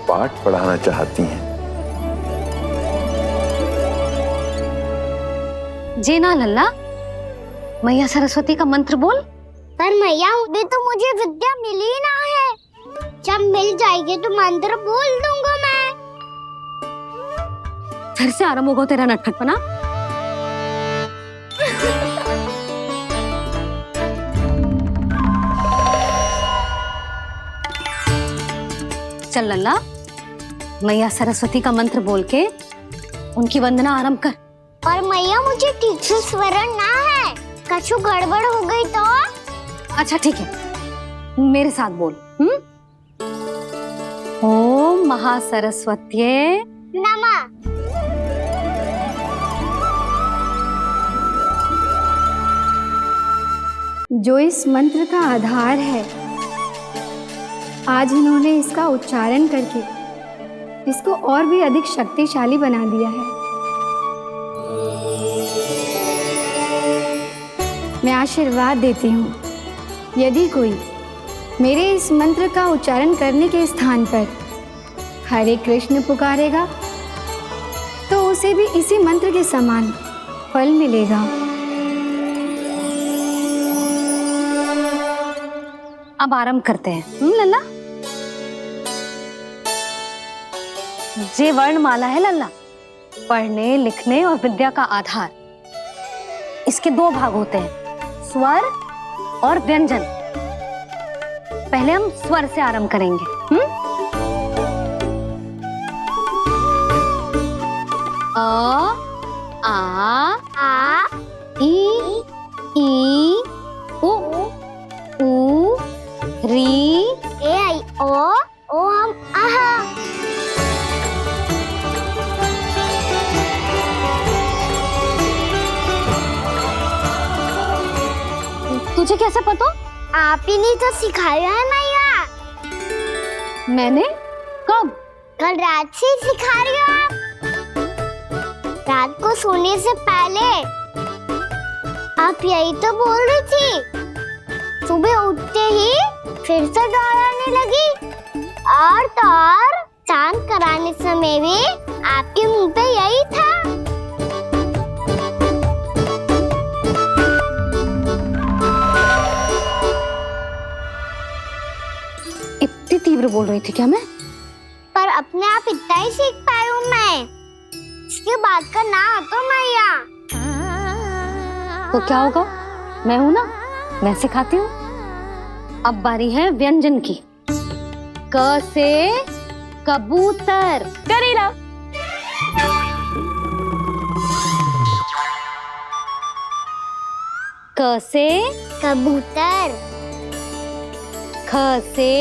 पाठ पढ़ाना चाहती हैं। जी ना लल्ला, मैया सरस्वती का मंत्र बोल। पर मैया अभी तो मुझे विद्या मिली ना है। जब मिल जाएगी तो मंत्र बोल दूंगा मैं। फिर से आरंभ होगा तेरा नटखटपना। चल लल्ला, मैया सरस्वती का मंत्र बोल के उनकी वंदना आरंभ कर। पर मैया मुझे ठीक से स्मरण ना है, कछु गड़बड़ हो गई तो? अच्छा ठीक है, मेरे साथ बोल। ओम महासरस्वत्यै नमः। जो इस मंत्र का आधार है, आज इन्होंने इसका उच्चारण करके इसको और भी अधिक शक्तिशाली बना दिया है। मैं आशीर्वाद देती हूँ, यदि कोई मेरे इस मंत्र का उच्चारण करने के स्थान पर हरे कृष्ण पुकारेगा तो उसे भी इसी मंत्र के समान फल मिलेगा। अब आरंभ करते हैं। लल्ला, जे वर्णमाला है लल्ला, पढ़ने लिखने और विद्या का आधार। इसके दो भाग होते हैं, स्वर और व्यंजन। पहले हम स्वर से आरंभ करेंगे। अ, आ, ई, उ, री, ए, आई, ओ हम आहा। तुझे कैसे पता? आप ही नहीं तो सिखाया है मैया। मैंने? कब? कल रात से सिखा रही हो आप। रात को सोने से पहले आप यही तो बोल रही थी। सुबह उठते ही फिर से दोहराने लगी, और तो और स्नान कराने समय भी आपके मुंह पे यही था। इतनी तीव्र बोल रही थी क्या मैं? पर अपने आप इतना ही सीख पाई हूँ मैं। इसके बाद का ना तो मैया। तो क्या होगा? मैं हूं ना, मैं सिखाती हूँ। अब बारी है व्यंजन की। क से कबूतर। करेला। क से कबूतर। ख से